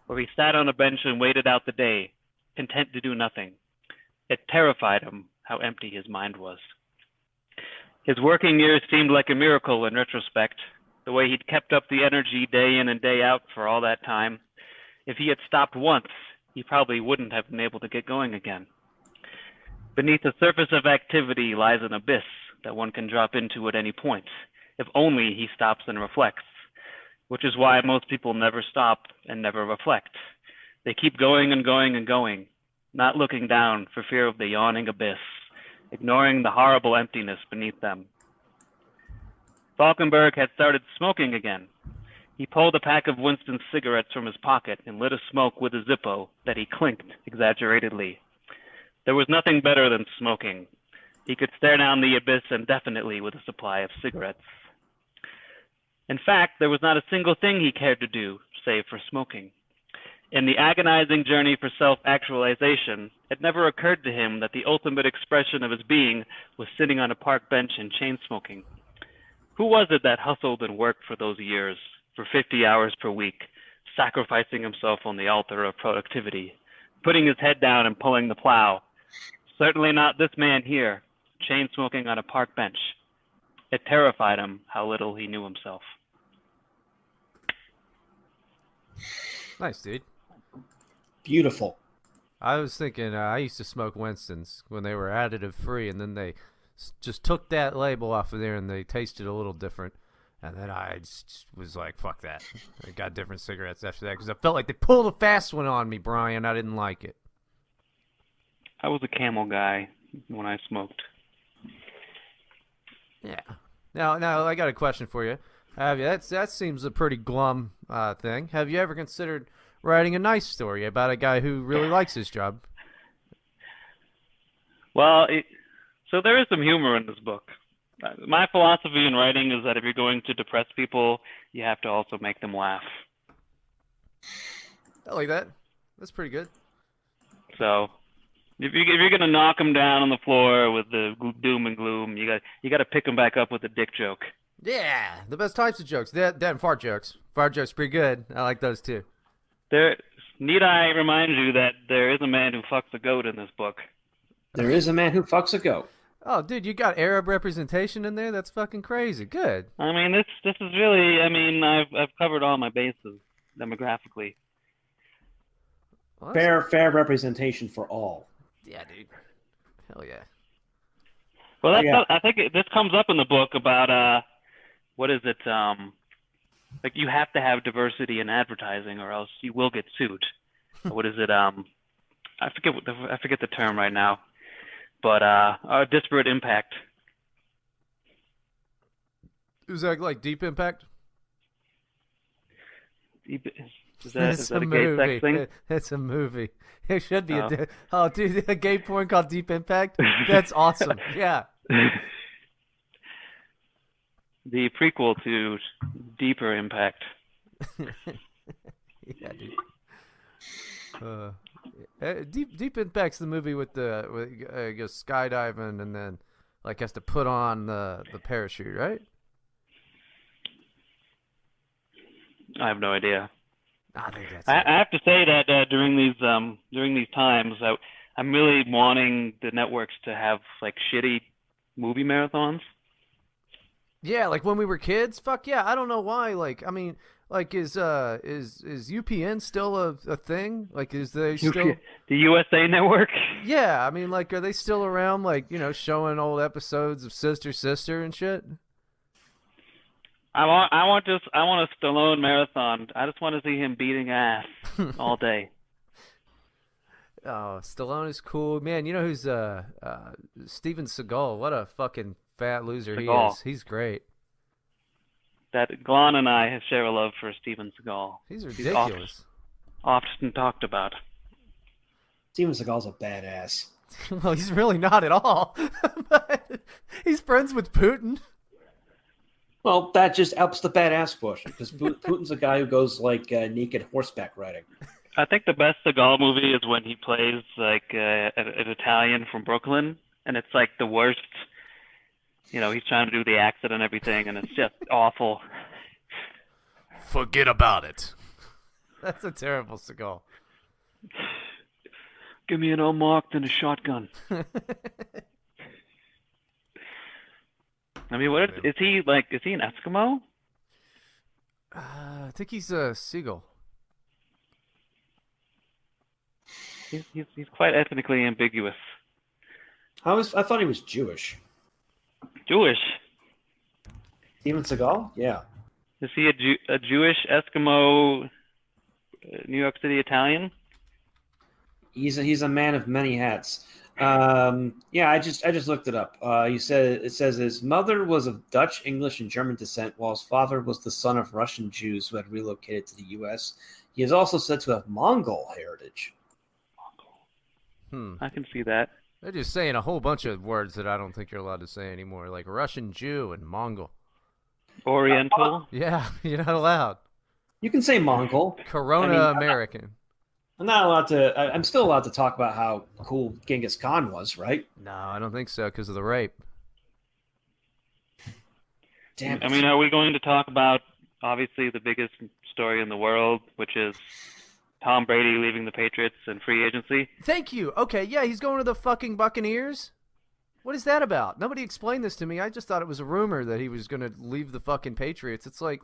where he sat on a bench and waited out the day, content to do nothing. It terrified him how empty his mind was. His working years seemed like a miracle in retrospect. The way he'd kept up the energy day in and day out for all that time. If he had stopped once, he probably wouldn't have been able to get going again. Beneath the surface of activity lies an abyss that one can drop into at any point, if only he stops and reflects, which is why most people never stop and never reflect. They keep going and going and going, not looking down for fear of the yawning abyss, ignoring the horrible emptiness beneath them. Falkenberg had started smoking again. He pulled a pack of Winston's cigarettes from his pocket and lit a smoke with a Zippo that he clinked exaggeratedly. There was nothing better than smoking. He could stare down the abyss indefinitely with a supply of cigarettes. In fact, there was not a single thing he cared to do, save for smoking. In the agonizing journey for self-actualization, it never occurred to him that the ultimate expression of his being was sitting on a park bench and chain-smoking. Who was it that hustled and worked for those years, for 50 hours per week, sacrificing himself on the altar of productivity, putting his head down and pulling the plow? Certainly not this man here, chain-smoking on a park bench. It terrified him how little he knew himself. Nice, dude. Beautiful. I was thinking, I used to smoke Winston's when they were additive free, and then they just took that label off of there and they tasted a little different. And then I just was like, fuck that. I got different cigarettes after that because I felt like they pulled a fast one on me, Brian. I didn't like it. I was a Camel guy when I smoked. Yeah. Now I got a question for you. Have you? That seems a pretty glum thing. Have you ever considered writing a nice story about a guy who really likes his job? Well, so there is some humor in this book. My philosophy in writing is that if you're going to depress people, you have to also make them laugh. I like that. That's pretty good. So if you're gonna knock them down on the floor with the doom and gloom, you got to pick them back up with a dick joke. Yeah, the best types of jokes. That and fart jokes. Fart jokes pretty good. I like those too. Need I remind you that there is a man who fucks a goat in this book? There is a man who fucks a goat. Oh, dude, you got Arab representation in there? That's fucking crazy. Good. I mean, this is really. I mean, I've covered all my bases demographically. Well, Fair representation for all. Yeah, dude. Hell yeah. Well, Yeah. I think this comes up in the book about what is it? Like you have to have diversity in advertising, or else you will get sued. What is it? I forget the term right now, but a disparate impact. Is that like Deep Impact? Is that a gay sex thing? It's a movie. It should be dude, a gay porn called Deep Impact? That's awesome. Yeah. The prequel to Deeper Impact. Yeah, dude. Deep Impact's the movie with goes skydiving and then like has to put on the parachute, right? I have no idea. I think that's I have to say that during these times, I'm really wanting the networks to have like shitty movie marathons. Yeah, like when we were kids. Fuck yeah, I don't know why. Like, I mean, like is UPN still a thing? Like, is they still the USA Network? Yeah, I mean, like, are they still around? Like, showing old episodes of Sister and shit. I want a Stallone marathon. I just want to see him beating ass all day. Oh, Stallone is cool, man. You know who's Steven Seagal? What a fucking fat loser Seagal. He is. He's great. That Glon and I share a love for Steven Seagal. He's ridiculous. He's often talked about. Steven Seagal's a badass. Well, he's really not at all. But he's friends with Putin. Well, that just helps the badass portion because Putin's a guy who goes like naked horseback riding. I think the best Seagal movie is when he plays like an Italian from Brooklyn, and it's like the worst. He's trying to do the accent and everything, and it's just awful. Forget about it. That's a terrible Seagal. Give me an unmarked and a shotgun. I mean, is he an Eskimo? think he's a seagull. He's quite ethnically ambiguous. I thought he was Jewish. Jewish. Steven Seagal? Yeah. Is he a Jewish Eskimo, New York City Italian? He's a man of many hats. Yeah, I just looked it up. It says his mother was of Dutch, English, and German descent, while his father was the son of Russian Jews who had relocated to the U.S. He is also said to have Mongol heritage. I can see that. They're just saying a whole bunch of words that I don't think you're allowed to say anymore, like Russian Jew and Mongol. Oriental. Yeah, you're not allowed. You can say Mongol. Corona American. I'm not allowed to. I'm still allowed to talk about how cool Genghis Khan was, right? No, I don't think so because of the rape. Damn it. I mean, are we going to talk about obviously the biggest story in the world, which is Tom Brady leaving the Patriots and free agency? Thank you. Okay, yeah, he's going to the fucking Buccaneers. What is that about? Nobody explained this to me. I just thought it was a rumor that he was going to leave the fucking Patriots. It's like,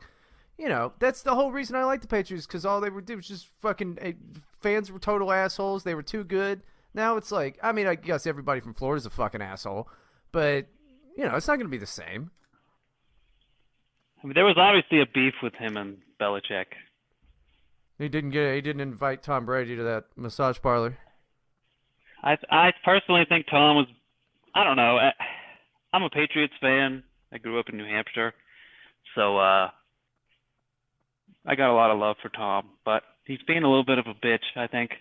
you know, that's the whole reason I like the Patriots, because all they were doing was just fucking fans were total assholes. They were too good. Now it's like, I mean, I guess everybody from Florida's a fucking asshole, but, you know, it's not going to be the same. I mean, there was obviously a beef with him and Belichick. He didn't invite Tom Brady to that massage parlor. I personally think Tom was, I don't know. I'm a Patriots fan. I grew up in New Hampshire, so I got a lot of love for Tom. But he's being a little bit of a bitch, I think.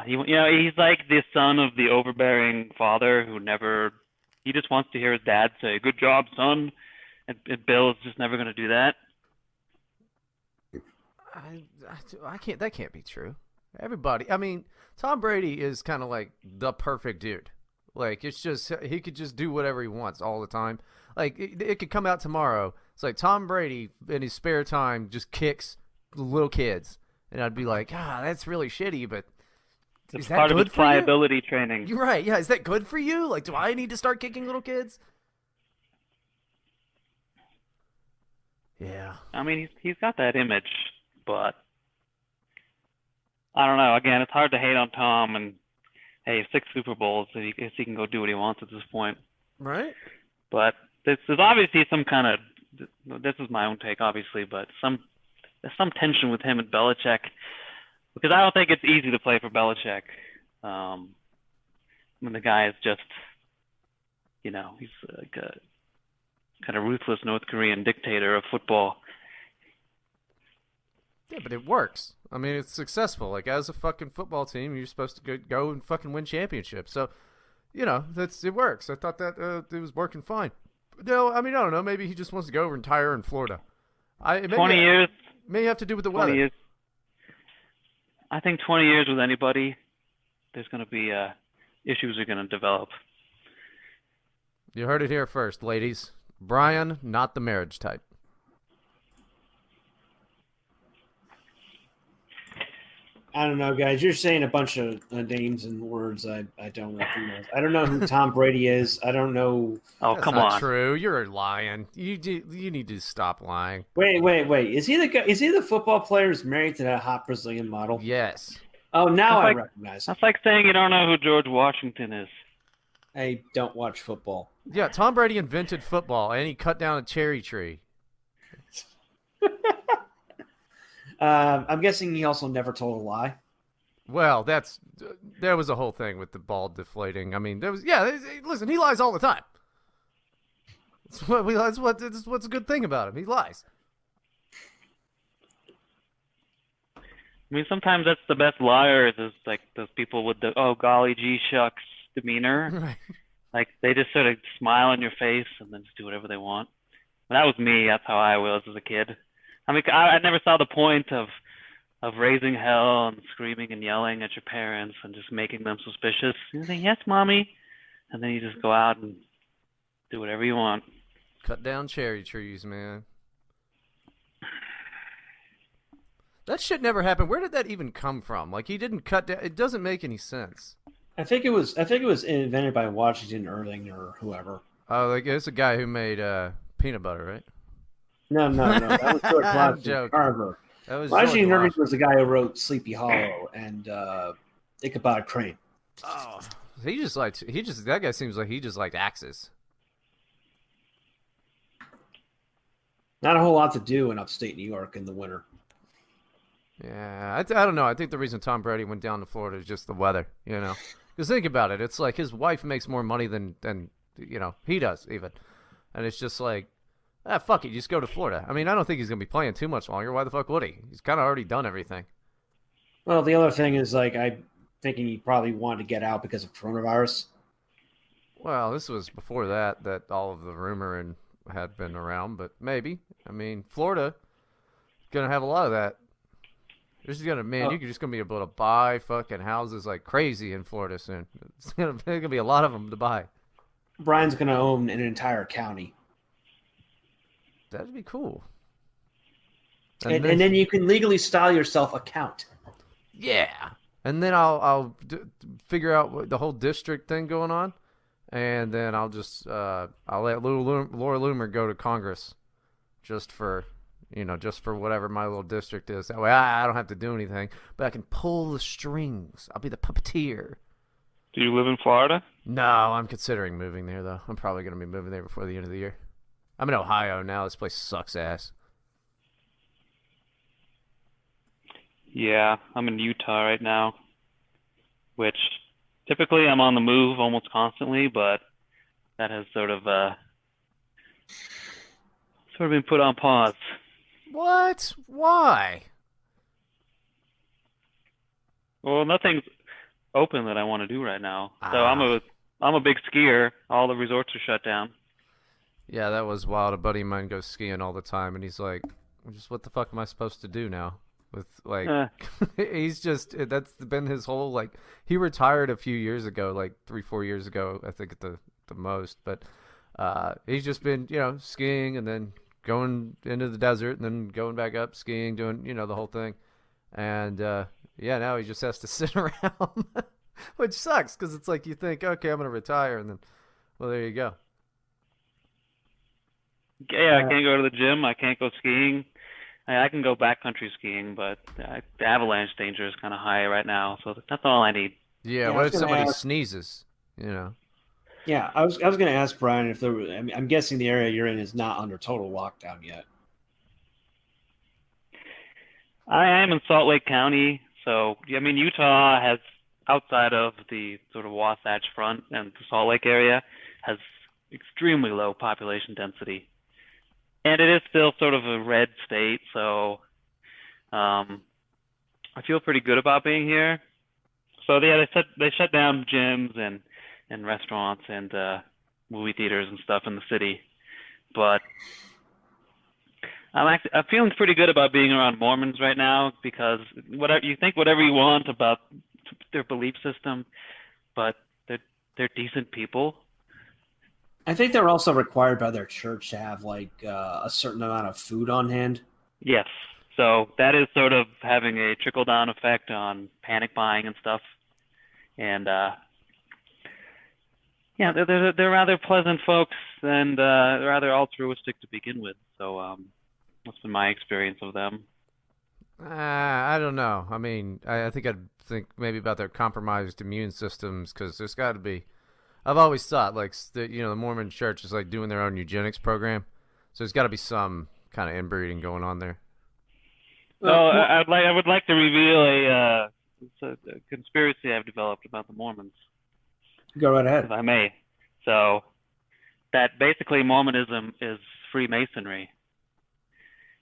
He's like the son of the overbearing father who never. He just wants to hear his dad say, "Good job, son," and Bill is just never going to do that. I can't. That can't be true. Everybody. I mean, Tom Brady is kind of like the perfect dude. Like, it's just, he could just do whatever he wants all the time. Like, it could come out tomorrow. It's like Tom Brady, in his spare time, just kicks little kids. And I'd be like, that's really shitty, but It's is that part of good his for you? pliability training. You're right. Yeah, is that good for you? Like, do I need to start kicking little kids? Yeah. I mean, he's got that image, but I don't know. Again, it's hard to hate on Tom, and hey, 6 Super Bowls, so he can go do what he wants at this point. Right? But there's obviously some kind of, this is my own take, obviously, but there's some tension with him and Belichick, because I don't think it's easy to play for Belichick. When the guy is just, he's like a kind of ruthless North Korean dictator of football. Yeah, but it works. I mean, it's successful. Like, as a fucking football team, you're supposed to go and fucking win championships. So, it works. I thought that it was working fine. No, I mean, I don't know. Maybe he just wants to go retire in Florida. 20 years. May have to do with the 20 weather. years. I think 20 years with anybody, there's going to be issues are going to develop. You heard it here first, ladies. Brian, not the marriage type. I don't know, guys. You're saying a bunch of names and words I don't recognize. I don't know who Tom Brady is. I don't know. Oh, That's come not on. true. You're lying. You need to stop lying. Wait. Is he the guy? Is he the football player who's married to that hot Brazilian model? Yes. Oh, now I That's recognize him. That's like saying you don't know who George Washington is. I don't watch football. Yeah, Tom Brady invented football, and he cut down a cherry tree. I'm guessing he also never told a lie. Well, there was a whole thing with the ball deflating. I mean, listen, he lies all the time. That's what's a good thing about him. He lies. I mean, sometimes that's the best liars is like those people with the, oh, golly gee shucks demeanor. Right. Like, they just sort of smile in your face and then just do whatever they want. And that was me. That's how I was as a kid. I mean, I never saw the point of raising hell and screaming and yelling at your parents and just making them suspicious. You say, yes, mommy. And then you just go out and do whatever you want. Cut down cherry trees, man. That shit never happened. Where did that even come from? Like, he didn't cut down. It doesn't make any sense. I think it was invented by Washington Irving or whoever. Oh, like it's a guy who made peanut butter, right? No. That was George I'm Washington joking. Carver. That was Washington George Irving Washington. was the guy who wrote Sleepy Hollow and Ichabod Crane. Oh, that guy seems like he just liked axes. Not a whole lot to do in upstate New York in the winter. Yeah, I don't know. I think the reason Tom Brady went down to Florida is just the weather, you know. Because think about it. It's like his wife makes more money than he does even. And it's just like, fuck it, just go to Florida. I mean, I don't think he's going to be playing too much longer. Why the fuck would he? He's kind of already done everything. Well, the other thing is, like, I'm thinking he probably wanted to get out because of coronavirus. Well, this was before that all of the rumor and had been around, but maybe. I mean, Florida going to have a lot of that. You're just gonna be able to buy fucking houses like crazy in Florida soon. There's gonna be a lot of them to buy. Brian's going to own an entire county. That'd be cool. And then you can legally style yourself a count. Yeah, and then I'll figure out the whole district thing going on, and then I'll just I'll let Laura Loomer go to Congress, just for whatever my little district is. That way I don't have to do anything, but I can pull the strings. I'll be the puppeteer. Do you live in Florida? No, I'm considering moving there, though. I'm probably going to be moving there before the end of the year. I'm in Ohio now. This place sucks ass. Yeah, I'm in Utah right now, which typically I'm on the move almost constantly, but that has sort of been put on pause. What? Why? Well, nothing's open that I want to do right now. So I'm a big skier. All the resorts are shut down. Yeah, that was wild. A buddy of mine goes skiing all the time, and he's like, "Just what the fuck am I supposed to do now?" With like, that's been his whole like. He retired a few years ago, like 3-4 years ago, I think at the most. But he's just been skiing and then going into the desert and then going back up skiing, doing the whole thing. And now he just has to sit around, which sucks because it's like you think, okay, I'm gonna retire, and then, well, there you go. Yeah, I can't go to the gym. I can't go skiing. I can go backcountry skiing, but the avalanche danger is kind of high right now, so that's all I need. Yeah, what if somebody sneezes? Yeah, I was going to ask Brian if there were. I mean, I'm guessing the area you're in is not under total lockdown yet. I am in Salt Lake County, so I mean Utah has, outside of the sort of Wasatch Front and the Salt Lake area, has extremely low population density. And it is still sort of a red state, so I feel pretty good about being here. So yeah, they shut down gyms and restaurants and movie theaters and stuff in the city, but I'm feeling pretty good about being around Mormons right now, because whatever you want about their belief system, but they're decent people. I think they're also required by their church to have like a certain amount of food on hand. Yes. So that is sort of having a trickle-down effect on panic buying and stuff. And they're rather pleasant folks and rather altruistic to begin with. So that's been my experience of them. I don't know. I mean, I think I'd think maybe about their compromised immune systems, because there's got to be. I've always thought like the Mormon Church is like doing their own eugenics program, so there's got to be some kind of inbreeding going on there. I would like to reveal a conspiracy I've developed about the Mormons. Go right ahead, if I may. So that basically Mormonism is Freemasonry,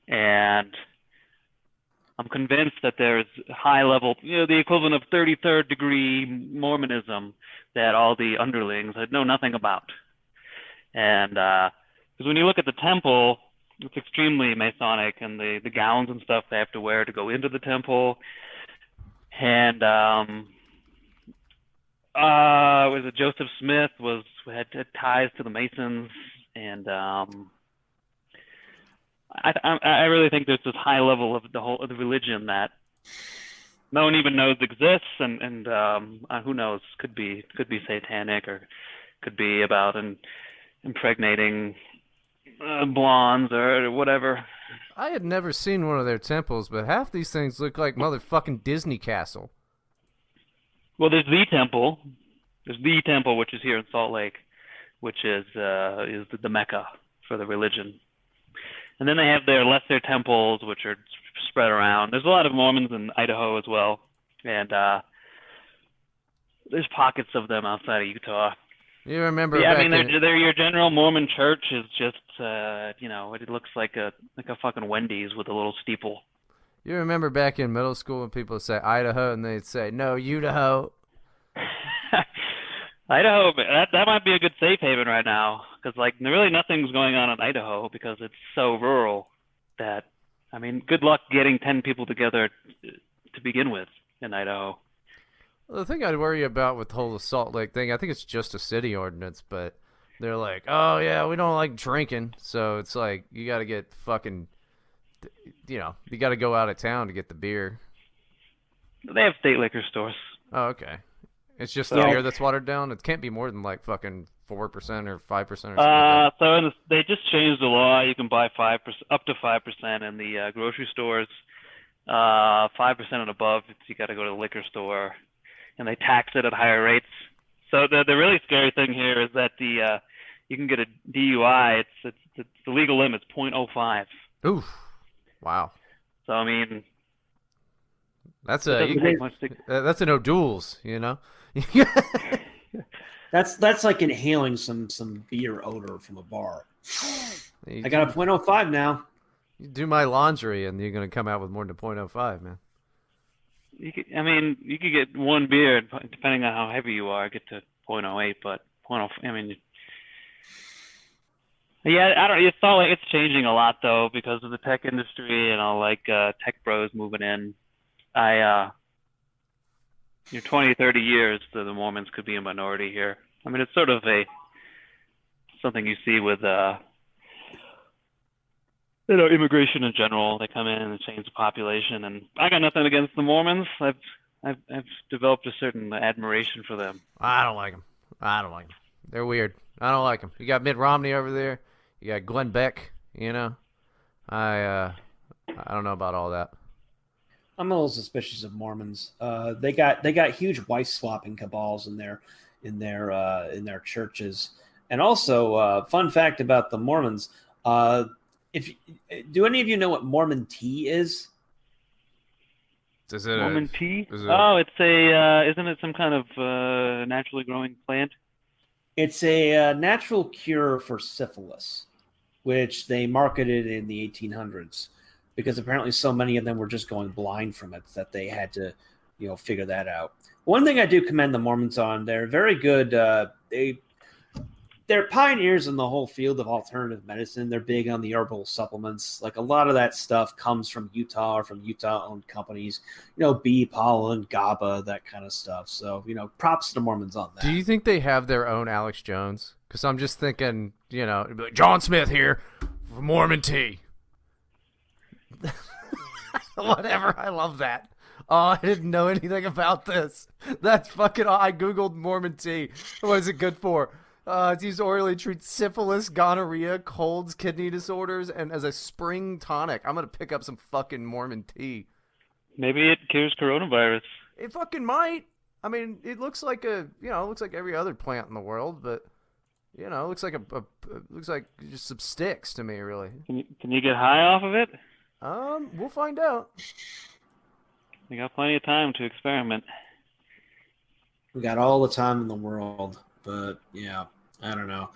and I'm convinced that there's high level, the equivalent of 33rd degree Mormonism that all the underlings know nothing about. And because when you look at the temple, it's extremely Masonic, and the gowns and stuff they have to wear to go into the temple. And was it Joseph Smith had ties to the Masons, and I really think there's this high level of the religion that no one even knows exists, and who knows, could be satanic, or could be about impregnating blondes or whatever. I had never seen one of their temples, but half these things look like motherfucking Disney Castle. Well, there's the temple. There's the temple, which is here in Salt Lake, which is the Mecca for the religion. And then they have their lesser temples, which are spread around. There's a lot of Mormons in Idaho as well, and there's pockets of them outside of Utah. You remember? Yeah, back I mean, they're your general Mormon church is just, it looks like a fucking Wendy's with a little steeple. You remember back in middle school when people would say Idaho and they'd say no, Idaho. Idaho, that might be a good safe haven right now, because like really nothing's going on in Idaho because it's so rural that, I mean, good luck getting 10 people together to begin with in Idaho. Well, the thing I'd worry about with the whole Salt Lake thing, I think it's just a city ordinance, but they're like, oh yeah, we don't like drinking, so it's like you got to get fucking, you got to go out of town to get the beer. They have state liquor stores. Oh, okay. It's just the beer that's watered down. It can't be more than like fucking 4% or 5% or something. So they just changed the law. You can buy up to 5% in the grocery stores. 5% and above, you got to go to the liquor store, and they tax it at higher rates. So the really scary thing here is that you can get a DUI. It's the legal limit's .05. Oof! Wow. So I mean, that's a no-duels, That's like inhaling some beer odor from a bar. I got a .05 now. You do my laundry, and you're gonna come out with more than .05, man. you could get one beer, depending on how heavy you are, get to .08, but yeah, I don't. It's all like it's changing a lot though because of the tech industry and all tech bros moving in. 20, 30 years, the Mormons could be a minority here. I mean, it's sort of something you see with immigration in general. They come in and change the population, and I got nothing against the Mormons. I've developed a certain admiration for them. I don't like them. They're weird. I don't like them. You got Mitt Romney over there. You got Glenn Beck. I don't know about all that. I'm a little suspicious of Mormons. They got huge wife swapping cabals in their churches, and also fun fact about the Mormons. Do any of you know what Mormon tea is? Is it Mormon tea? It's isn't it some kind of naturally growing plant? It's a natural cure for syphilis, which they marketed in the 1800s. Because apparently so many of them were just going blind from it that they had to, figure that out. One thing I do commend the Mormons on, they're very good. They're pioneers in the whole field of alternative medicine. They're big on the herbal supplements. Like a lot of that stuff comes from Utah or from Utah-owned companies. bee pollen, GABA, that kind of stuff. So, props to the Mormons on that. Do you think they have their own Alex Jones? Because I'm just thinking, it'd be like, John Smith here for Mormon tea. Whatever, I love that. Oh, I didn't know anything about this. That's fucking. I googled Mormon tea. What is it good for? It's used to orally treat syphilis, gonorrhea, colds, kidney disorders, and as a spring tonic. I'm gonna pick up some fucking Mormon tea. Maybe it cures coronavirus. It fucking might. I mean, it looks like it looks like every other plant in the world, but it looks like looks like just some sticks to me, really. Can you get high off of it? We'll find out. We got plenty of time to experiment. We got all the time in the world, but yeah, I don't know.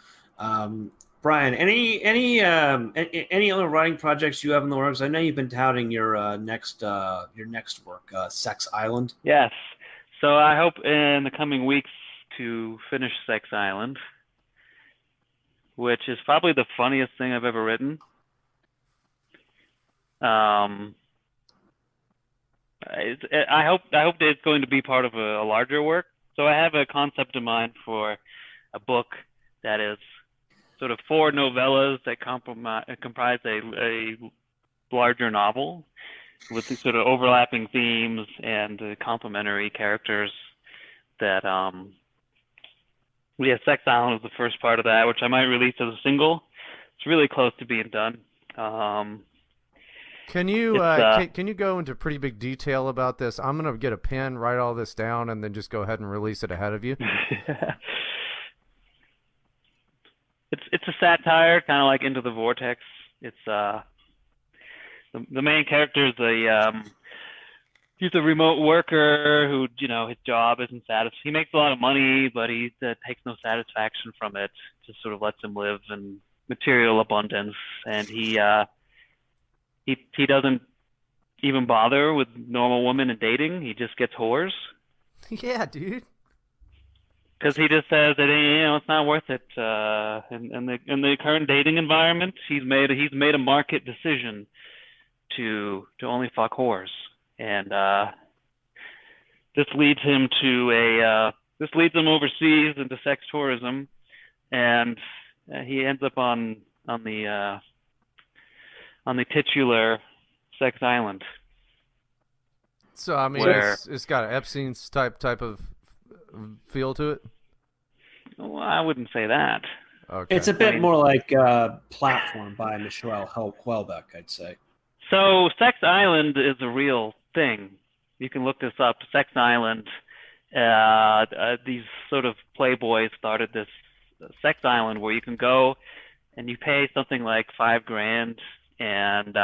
Brian, any other writing projects you have in the works? I know you've been touting your next work, Sex Island. Yes. So I hope in the coming weeks to finish Sex Island, which is probably the funniest thing I've ever written. I hope it's going to be part of a larger work. So I have a concept in mind for a book that is sort of 4 novellas that comprise a larger novel with these sort of overlapping themes and complementary characters. That Sex Island is the first part of that, which I might release as a single. really close to being done. Can you It's, can you go into pretty big detail about this? I'm gonna get a pen, write all this down, and then just go ahead and release it ahead of you. it's a satire, kind of like Into the Vortex. It's the main character is he's a remote worker who, his job isn't satisfying. He makes a lot of money, but he takes no satisfaction from it. Just sort of lets him live in material abundance, and he doesn't even bother with normal women and dating. He just gets whores. Yeah, dude. Because he just says that it's not worth it. In the current dating environment, he's made a market decision to only fuck whores, and this leads him overseas into sex tourism, and he ends up on the titular sex island. So I mean, Where- it's got an Epstein's type of feel to it. Well, I wouldn't say that. Okay. It's a bit more like Platform by Michelle Houellebecq, I'd say. So Sex Island is a real thing. You can look this up. Sex Island. These sort of playboys started this Sex Island where you can go and you pay something like $5,000, and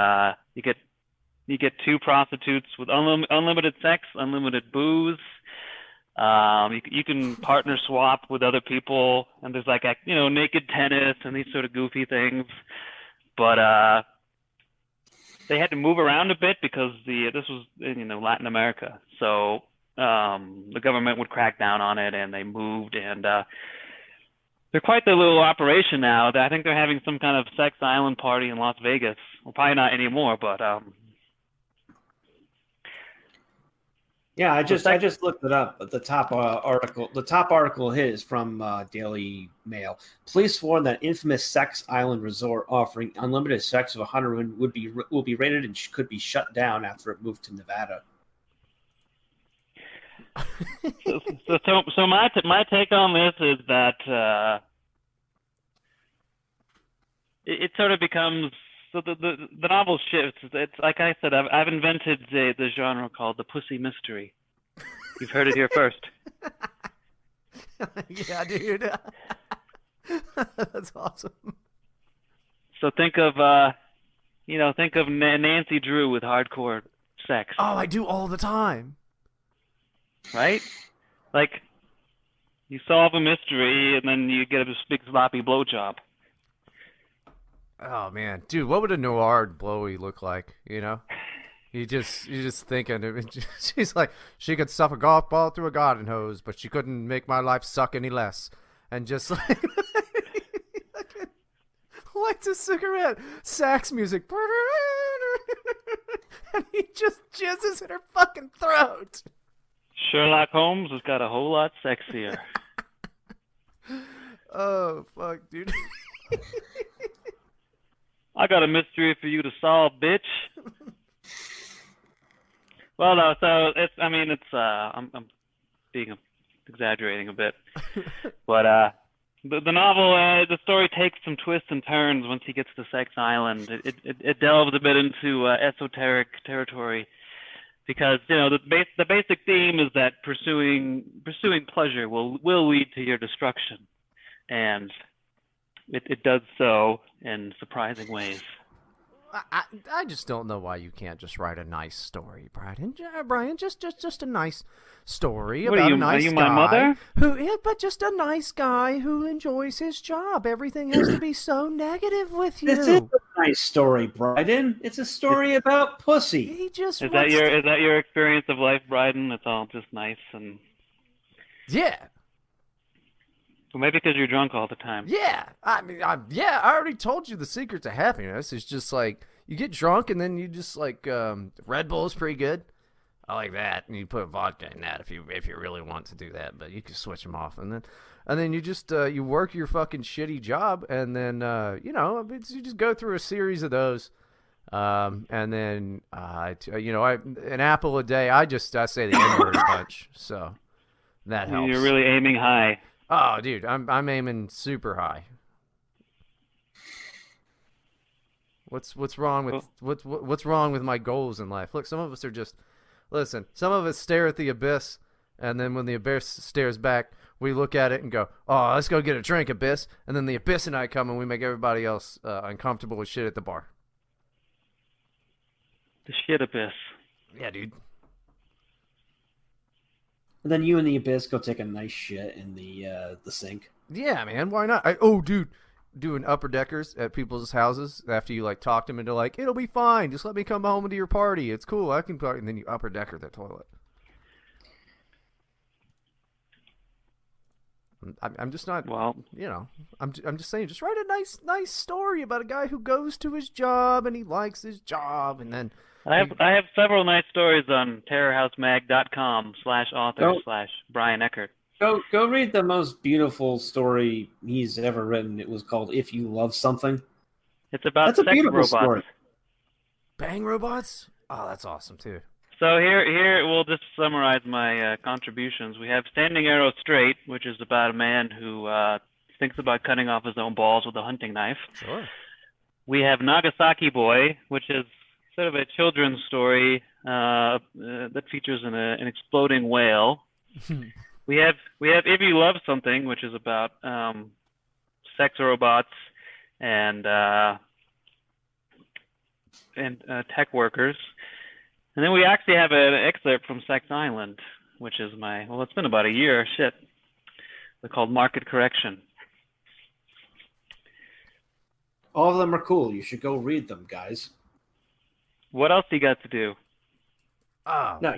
you get 2 prostitutes with unlimited sex, unlimited booze. You can partner swap with other people, and there's like naked tennis and these sort of goofy things. But they had to move around a bit because this was in Latin America, so the government would crack down on it, and they moved, and they're quite the little operation now. I think they're having some kind of sex island party in Las Vegas. Well, probably not anymore, but Yeah, I just looked it up. But the top article is from Daily Mail. Police warn that infamous Sex Island resort offering unlimited sex of 100 women will be raided and could be shut down after it moved to Nevada. So my take on this is that it sort of becomes. So the novel shifts. It's like I said, I've invented the genre called the pussy mystery. You've heard it here first. Yeah, dude. That's awesome. So think of Nancy Drew with hardcore sex, Oh, I do all the time. right? Like you solve a mystery and then you get a big sloppy blowjob. Oh man, dude, what would a noir blowy look like? You just thinking. She's like, she could stuff a golf ball through a garden hose, but she couldn't make my life suck any less. And just like lights a cigarette, sax music, and he just jizzes in her fucking throat. Sherlock Holmes has got a whole lot sexier. Oh fuck, dude. I got a mystery for you to solve, bitch. Well, no, so I'm exaggerating a bit, but the novel, the story takes some twists and turns once he gets to Sex Island. It delves a bit into esoteric territory, because the basic theme is that pursuing pleasure will lead to your destruction, and it does so in surprising ways. I just don't know why you can't just write a nice story, Brian. Brian, just a nice story What about are you? a nice Are you guy my mother? but just a nice guy who enjoys his job. Everything has to be so negative with you. This is a nice story, Bryden. It's a story about pussy. He just Is wants that your experience of life, Bryden? It's all just nice, and Yeah. well, maybe because you're drunk all the time. Yeah, I mean, I already told you the secret to happiness is just like you get drunk and then you just like Red Bull is pretty good. I like that, and you put vodka in that if you really want to do that, but you can switch them off, and then you just you work your fucking shitty job, and then you just go through a series of those, and then an apple a day. I say the N-word a bunch, so that helps. You're really aiming high. Oh, dude, I'm aiming super high. What's wrong with what's wrong with my goals in life? Look, some of us are just listen. Some of us stare at the abyss, and then when the abyss stares back, we look at it and go, "Oh, let's go get a drink, abyss." And then the abyss and I come, and we make everybody else uncomfortable with shit at the bar. The shit abyss. Yeah, dude. And then you and the abyss go take a nice shit in the sink. Yeah, man. Why not? Dude, doing upper deckers at people's houses after you like talk them into like it'll be fine. Just let me come home to your party. It's cool. I can party. And then you upper decker the toilet. I'm just not. Well, I'm just saying. Just write a nice story about a guy who goes to his job and he likes his job, and then I have several nice stories on terrorhousemag.com/author/Brian Eckert. Go read the most beautiful story he's ever written. It was called "If You Love Something." It's about That's a sex beautiful robots. story. bang robots. Oh, that's awesome too. So here we'll just summarize my contributions. We have Standing Arrow Straight, which is about a man who thinks about cutting off his own balls with a hunting knife. Sure. We have Nagasaki Boy, which is sort of a children's story that features an exploding whale. We have If You Love Something, which is about sex robots and tech workers. And then we actually have an excerpt from Sex Island, which is it's been about a year. Shit. They're called Market Correction. All of them are cool. You should go read them, guys. What else do you got to do? Oh, No, I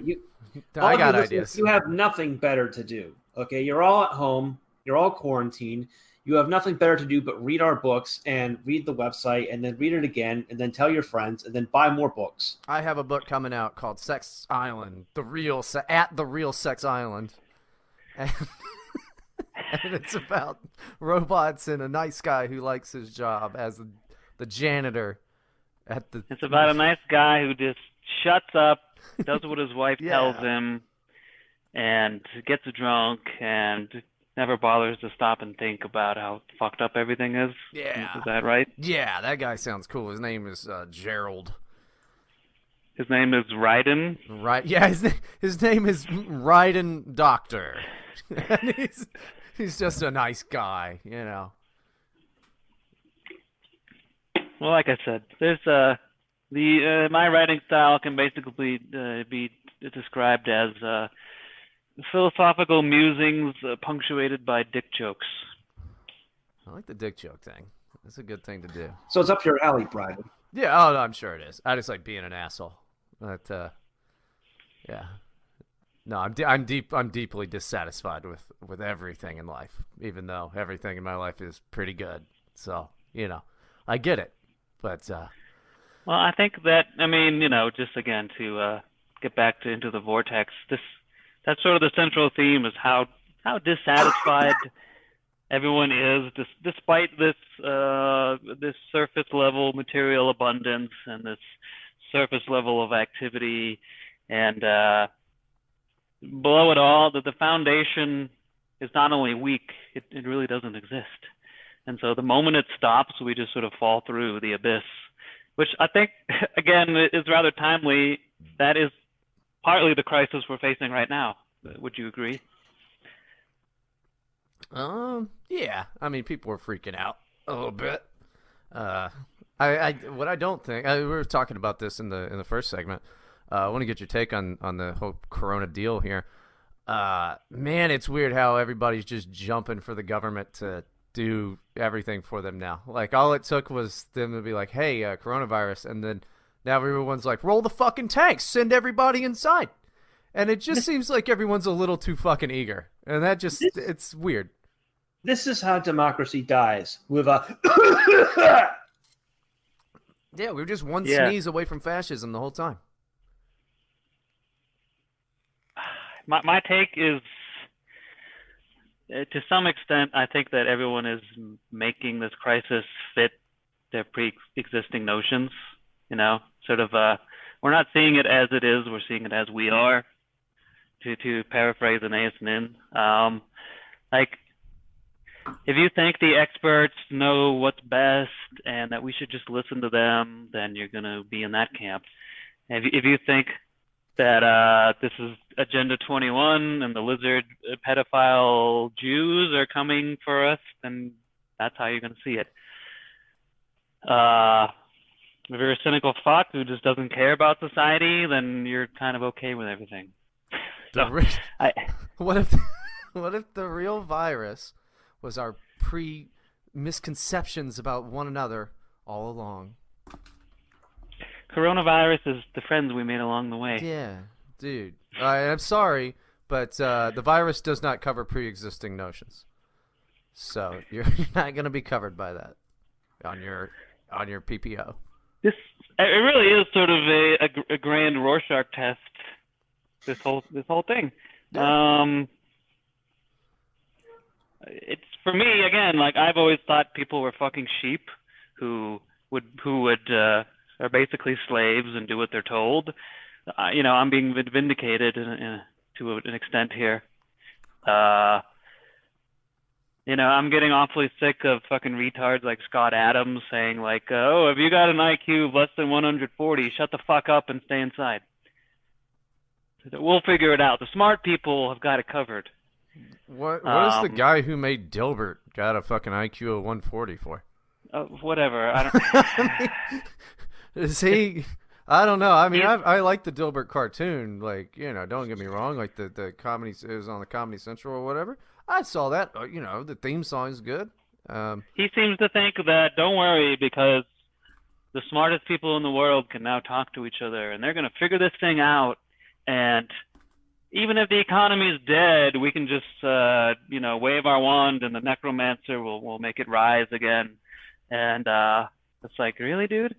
got you listeners, ideas. You have nothing better to do. Okay, you're all at home. You're all quarantined. You have nothing better to do but read our books and read the website and then read it again and then tell your friends and then buy more books. I have a book coming out called Sex Island, the real Sex Island, and, and it's about robots and a nice guy who likes his job as the janitor at the. It's about a nice guy who just shuts up, does what his wife tells him, and gets drunk and never bothers to stop and think about how fucked up everything is. Yeah. Is that right? Yeah, that guy sounds cool. His name is Gerald. His name is Ryden. Right? Yeah, his name is Ryden Doctor. And he's just a nice guy, Well, like I said, there's my writing style can basically be described as philosophical musings punctuated by dick jokes. I like the dick joke thing. That's a good thing to do. So it's up your alley, Bryden. Yeah, oh, no, I'm sure it is. I just like being an asshole. But yeah. No, I'm deeply dissatisfied with everything in life, even though everything in my life is pretty good. So, I get it. But well, I think that just again to get back to Into the Vortex, that's sort of the central theme is how dissatisfied everyone is, despite this surface level material abundance and this surface level of activity, and below it all, that the foundation is not only weak, it really doesn't exist. And so the moment it stops, we just sort of fall through the abyss, which I think, again, is rather timely. That is partly the crisis we're facing right now. Would you agree? Yeah. I mean, people are freaking out a little bit. What I don't think we were talking about this in the first segment. I want to get your take on the whole Corona deal here. Man, it's weird how everybody's just jumping for the government to do everything for them now. Like, all it took was them to be like, hey, coronavirus, and then now everyone's like, roll the fucking tanks, send everybody inside. And it just seems like everyone's a little too fucking eager. And that just, it's weird. This is how democracy dies, with a... Yeah, we were just one sneeze away from fascism the whole time. My take is, to some extent, I think that everyone is making this crisis fit their pre-existing notions. Sort of, we're not seeing it as it is, we're seeing it as we are, to paraphrase Anais Nin. if you think the experts know what's best and that we should just listen to them, then you're going to be in that camp. If you think that this is Agenda 21 and the lizard pedophile Jews are coming for us, then that's how you're going to see it. If you're a cynical fuck who just doesn't care about society, then you're kind of okay with everything. What if the real virus was our misconceptions about one another all along? Coronavirus is the friends we made along the way. Yeah, dude. I'm sorry, but the virus does not cover pre-existing notions, so you're not going to be covered by that on your PPO. It really is sort of a grand Rorschach test. This whole thing. Yeah. It's for me again. Like I've always thought people were fucking sheep who would are basically slaves and do what they're told. I'm being vindicated to an extent here. I'm getting awfully sick of fucking retards like Scott Adams saying like, "Oh, if you got an IQ of less than 140, shut the fuck up and stay inside. We'll figure it out. The smart people have got it covered." What is the guy who made Dilbert got a fucking IQ of 140 for? Whatever. I don't. Is he? I don't know. I mean, I like the Dilbert cartoon. Like, don't get me wrong. Like the comedy, it was on the Comedy Central or whatever. I saw that. The theme song is good. He seems to think that don't worry because the smartest people in the world can now talk to each other and they're going to figure this thing out. And even if the economy is dead, we can just wave our wand and the necromancer will make it rise again. And it's like, really, dude?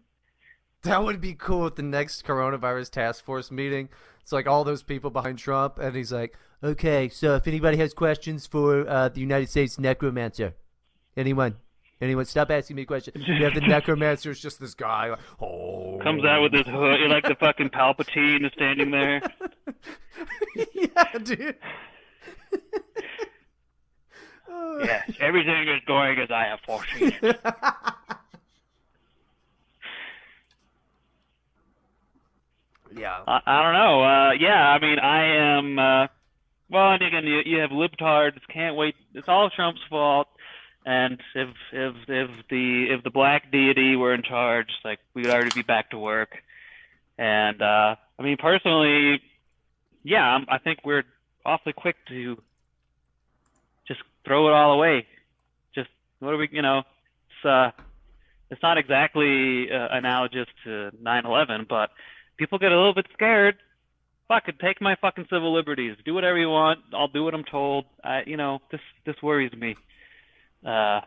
That would be cool at the next coronavirus task force meeting. It's like all those people behind Trump, and he's like, "Okay, so if anybody has questions for the United States necromancer, anyone, stop asking me questions." We have the necromancer. It's just this guy. Like, comes out with his hood, like the fucking Palpatine is standing there. Yeah, dude. Yes, everything is going as I have foreseen. Yeah. I don't know. I mean, I am. Well, and again, you have libtards. Can't wait. It's all Trump's fault. And if the black deity were in charge, like we would already be back to work. And I mean, personally, yeah, I think we're awfully quick to just throw it all away. Just what are we? It's not exactly analogous to 9/11, but people get a little bit scared. Fuck it, take my fucking civil liberties. Do whatever you want. I'll do what I'm told. This worries me. It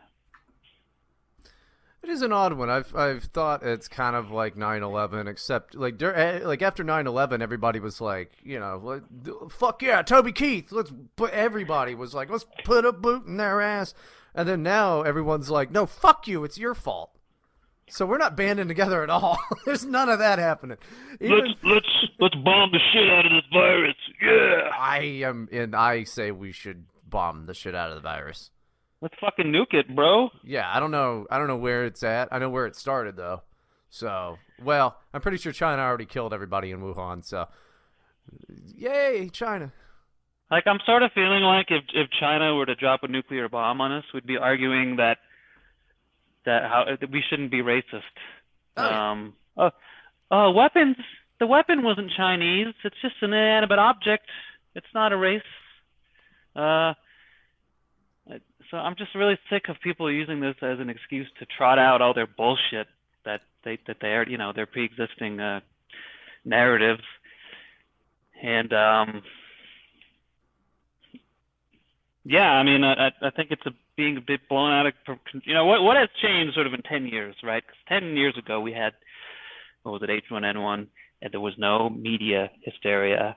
is an odd one. I've thought it's kind of like 9/11, except like after 9/11, everybody was like, fuck yeah, Toby Keith. Everybody was like, let's put a boot in their ass. And then now everyone's like, no, fuck you, it's your fault. So we're not banding together at all. There's none of that happening. Let's bomb the shit out of this virus. Yeah. I say we should bomb the shit out of the virus. Let's fucking nuke it, bro. Yeah, I don't know where it's at. I know where it started though. So, well, I'm pretty sure China already killed everybody in Wuhan. So, yay, China. Like I'm sort of feeling like if China were to drop a nuclear bomb on us, we'd be arguing that we shouldn't be racist. Weapons. The weapon wasn't Chinese. It's just an inanimate object. It's not a race. So I'm just really sick of people using this as an excuse to trot out all their bullshit that they are, their pre-existing narratives. And yeah, I mean, I think it's being a bit blown out of, what has changed sort of in 10 years, right? 'Cause 10 years ago we had, what was it, H1N1, and there was no media hysteria.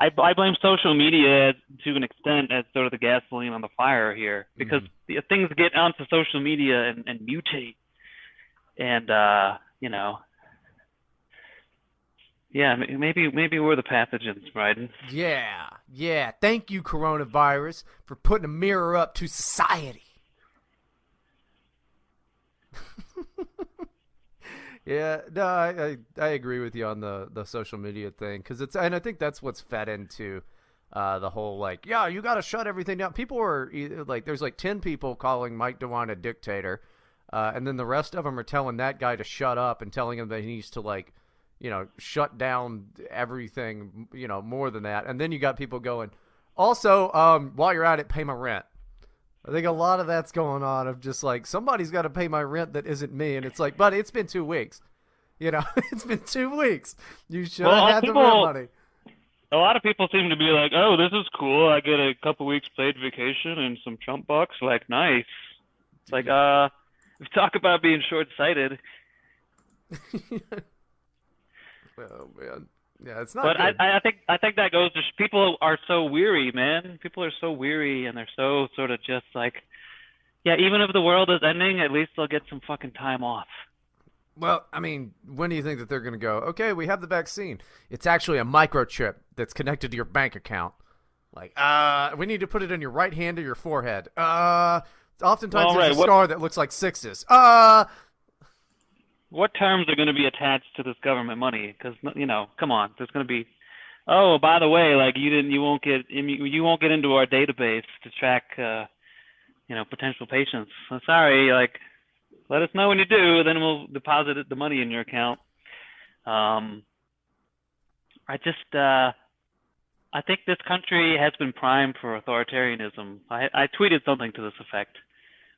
I blame social media to an extent as sort of the gasoline on the fire here, because things get onto social media and mutate, and Yeah, maybe we're the pathogens, Bryden. Yeah. Thank you, coronavirus, for putting a mirror up to society. Yeah, no, I agree with you on the social media thing, and I think that's what's fed into the whole like, yeah, you got to shut everything down. People are like, there's like 10 people calling Mike DeWine a dictator, and then the rest of them are telling that guy to shut up and telling him that he needs to like, shut down everything, more than that. And then you got people going, also, while you're at it, pay my rent. I think a lot of that's going on of just like, somebody's got to pay my rent that isn't me. And it's like, but it's been 2 weeks. It's been 2 weeks. You should have had the rent money. A lot of people seem to be like, oh, this is cool. I get a couple weeks paid vacation and some Trump bucks. Like, nice. It's like, talk about being short-sighted. Oh, man. Yeah, it's not But good. I think that goes to people are so weary, man. People are so weary, and they're so sort of just like, yeah, even if the world is ending, at least they'll get some fucking time off. Well, I mean, when do you think that they're going to go, okay, we have the vaccine. It's actually a microchip that's connected to your bank account. Like, we need to put it in your right hand or your forehead. Oftentimes there's a scar that looks like sixes. What terms are going to be attached to this government money? Because come on, there's going to be. Oh, by the way, like you won't get into our database to track, potential patients. I'm sorry, like, let us know when you do, then we'll deposit the money in your account. I think this country has been primed for authoritarianism. I tweeted something to this effect.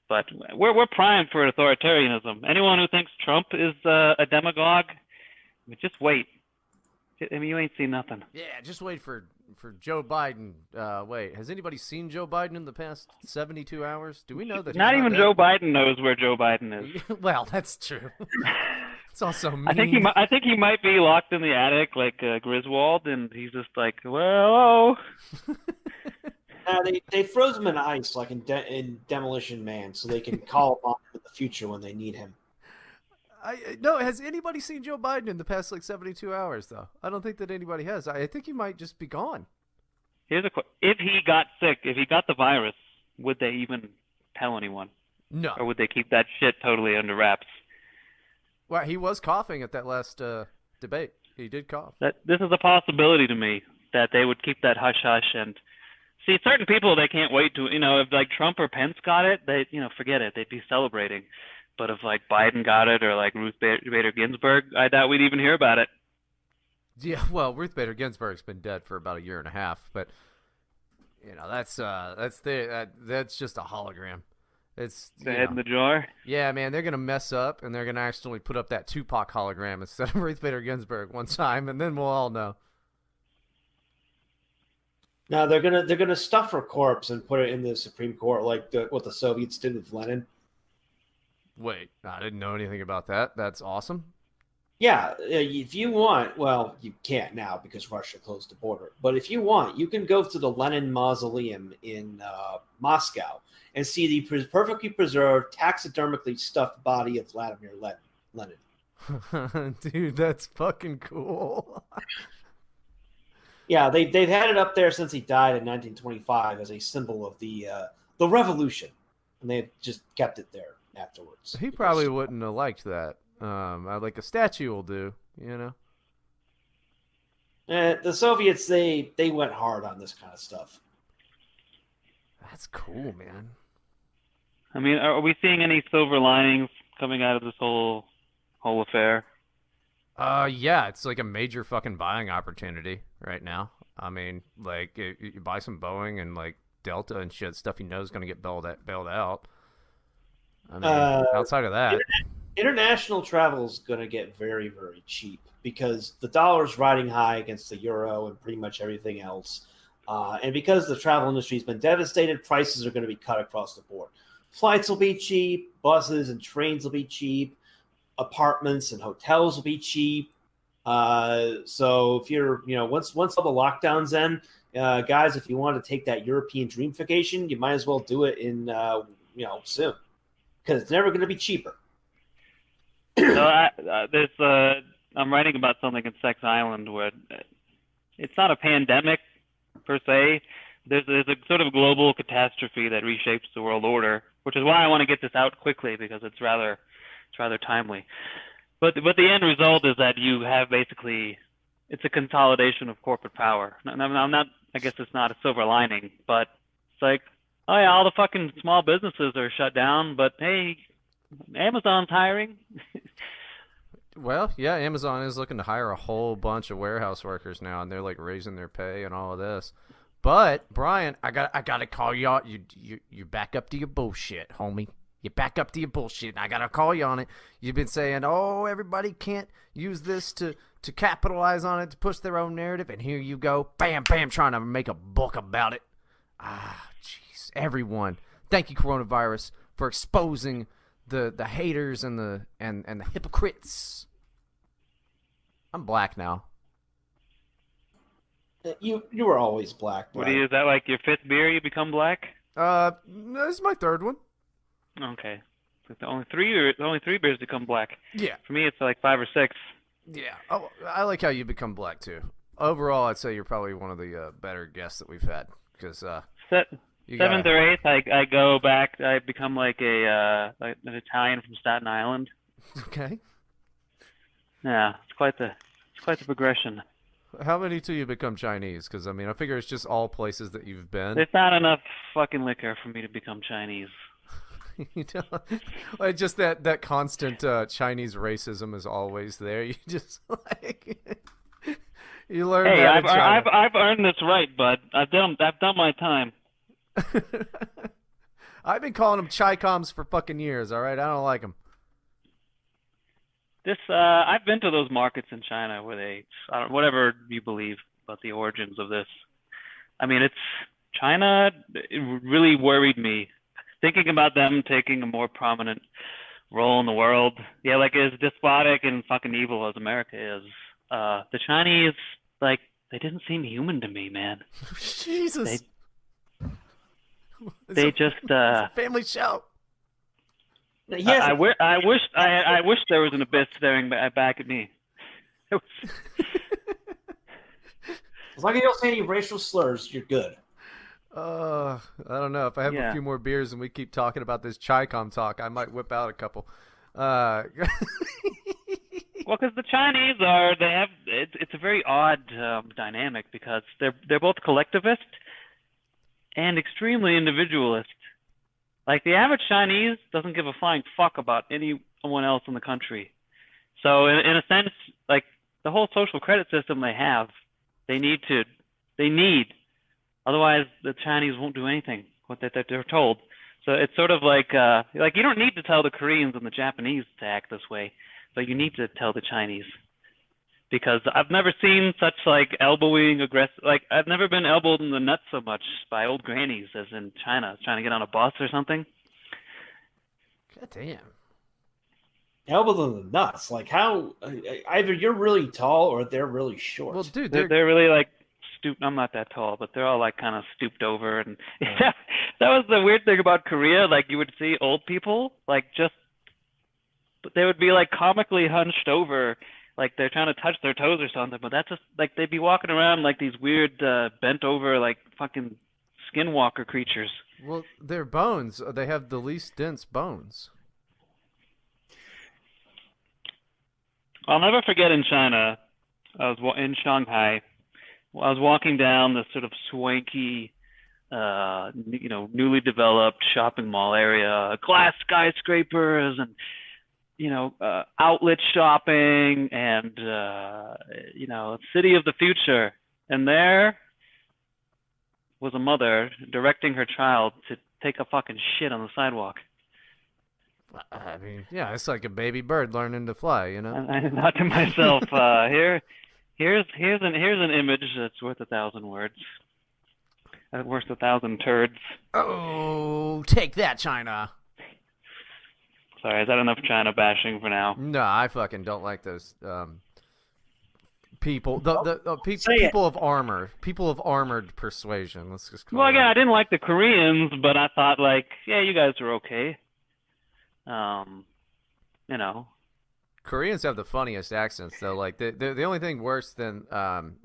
But we're primed for authoritarianism. Anyone who thinks Trump is a demagogue, just wait. I mean, you ain't seen nothing. Yeah, just wait for Joe Biden. Wait, has anybody seen Joe Biden in the past 72 hours? Do we know that? Not even Joe Biden knows where Joe Biden is. Well, that's true. It's also mean. I think he might be locked in the attic like Griswold, and he's just like, well. They froze him in ice, like in Demolition Man, so they can call him on in the future when they need him. No, has anybody seen Joe Biden in the past 72 hours, though? I don't think that anybody has. I think he might just be gone. Here's a question. If he got sick, if he got the virus, would they even tell anyone? No. Or would they keep that shit totally under wraps? Well, he was coughing at that last debate. He did cough. This is a possibility to me, that they would keep that hush-hush and... See, certain people, they can't wait to, if like Trump or Pence got it, they, forget it. They'd be celebrating. But if like Biden got it or like Ruth Bader Ginsburg, I doubt we'd even hear about it. Yeah, well, Ruth Bader Ginsburg's been dead for about a year and a half, but that's just a hologram. It's the head in the jar. Yeah, man, they're gonna mess up and they're gonna accidentally put up that Tupac hologram instead of Ruth Bader Ginsburg one time, and then we'll all know. No, they're gonna stuff her corpse and put it in the Supreme Court, like what the Soviets did with Lenin. Wait, I didn't know anything about that. That's awesome. Yeah, if you want, well, you can't now because Russia closed the border. But if you want, you can go to the Lenin Mausoleum in Moscow and see the perfectly preserved, taxidermically stuffed body of Vladimir Lenin. Dude, that's fucking cool. Yeah, they've had it up there since he died in 1925 as a symbol of the revolution, and they've just kept it there afterwards. He probably wouldn't have liked that. Like a statue will do, The Soviets, they went hard on this kind of stuff. That's cool, man. I mean, are we seeing any silver linings coming out of this whole affair? Yeah, it's like a major fucking buying opportunity right now. I mean, like you buy some Boeing and like Delta and shit, stuff you know is going to get bailed out. I mean, outside of that, international travel is going to get very, very cheap because the dollar's riding high against the euro and pretty much everything else. And because the travel industry has been devastated, prices are going to be cut across the board. Flights will be cheap, buses and trains will be cheap, apartments and hotels will be cheap. So if you're, once all the lockdowns end, guys, if you want to take that European dream vacation, you might as well do it in, soon because it's never going to be cheaper. So there's I'm writing about something in Sex Island where it's not a pandemic per se. There's a sort of global catastrophe that reshapes the world order, which is why I want to get this out quickly because it's rather timely. But the end result is that you have basically it's a consolidation of corporate power. I'm not. I guess it's not a silver lining, but it's like, oh yeah, all the fucking small businesses are shut down, but hey, Amazon's hiring. Well, yeah, Amazon is looking to hire a whole bunch of warehouse workers now, and they're like raising their pay and all of this. But Brian, I gotta call you out. You back up to your bullshit, homie. You back up to your bullshit. And I gotta call you on it. You've been saying, oh, everybody can't use this to capitalize on it, to push their own narrative, and here you go, bam, bam, trying to make a book about it. Ah, jeez, everyone. Thank you, coronavirus, for exposing the haters and the hypocrites. I'm black now. You were always black. What is that, like your fifth beer you become black? This is my third one. Okay. So only three beers become black. Yeah. For me, it's like 5 or 6. Yeah. Oh, I like how you become black too. Overall, I'd say you're probably one of the better guests that we've had because Seventh or eighth, I go back. I become like an Italian from Staten Island. Okay. Yeah, it's quite the progression. How many till you become Chinese? Because I mean, I figure it's just all places that you've been. There's not enough fucking liquor for me to become Chinese. You know, like just that constant Chinese racism is always there. You just like you learn. Hey, that in China. I've earned this right, bud. I've done my time. I've been calling them Chi-Coms for fucking years. All right, I don't like them. I've been to those markets in China where whatever you believe about the origins of this. I mean, China. It really worried me. Thinking about them taking a more prominent role in the world. Yeah, like as despotic and fucking evil as America is. The Chinese, like, they didn't seem human to me, man. Jesus. They just it's a family show. Yes. I wish there was an abyss staring back at me. As long as you don't say any racial slurs, you're good. I don't know. If I have a few more beers and we keep talking about this Chi-Com talk, I might whip out a couple. Well, because the Chinese it's a very odd dynamic because they're both collectivist and extremely individualist. Like the average Chinese doesn't give a flying fuck about anyone else in the country. So in a sense, like the whole social credit system they need. Otherwise, the Chinese won't do anything what they're told. So it's sort of like you don't need to tell the Koreans and the Japanese to act this way, but you need to tell the Chinese. Because I've never seen such like elbowing, aggressive. Like I've never been elbowed in the nuts so much by old grannies as in China, trying to get on a bus or something. God damn. Elbows in the nuts. Like how? Either you're really tall or they're really short. Well, dude, they're really like stooped. I'm not that tall, but they're all like kind of stooped over. And yeah, that was the weird thing about Korea. Like you would see old people but they would be like comically hunched over. Like they're trying to touch their toes or something, but that's just like they'd be walking around like these weird bent over like fucking skinwalker creatures. Well, their bones, they have the least dense bones. I'll never forget in China, I was in Shanghai. I was walking down this sort of swanky, newly developed shopping mall area, glass skyscrapers and outlet shopping and, city of the future. And there was a mother directing her child to take a fucking shit on the sidewalk. I mean, yeah, it's like a baby bird learning to fly, you know? I thought to myself, here's an image that's worth 1,000 words. Worth 1,000 turds. Oh, take that, China. Sorry, is that enough China bashing for now? No, I fucking don't like those people. People of armor. People of armored persuasion. Let's just call it. Well, again, I didn't like the Koreans, but I thought, like, yeah, you guys are okay. Koreans have the funniest accents though. Like the only thing worse than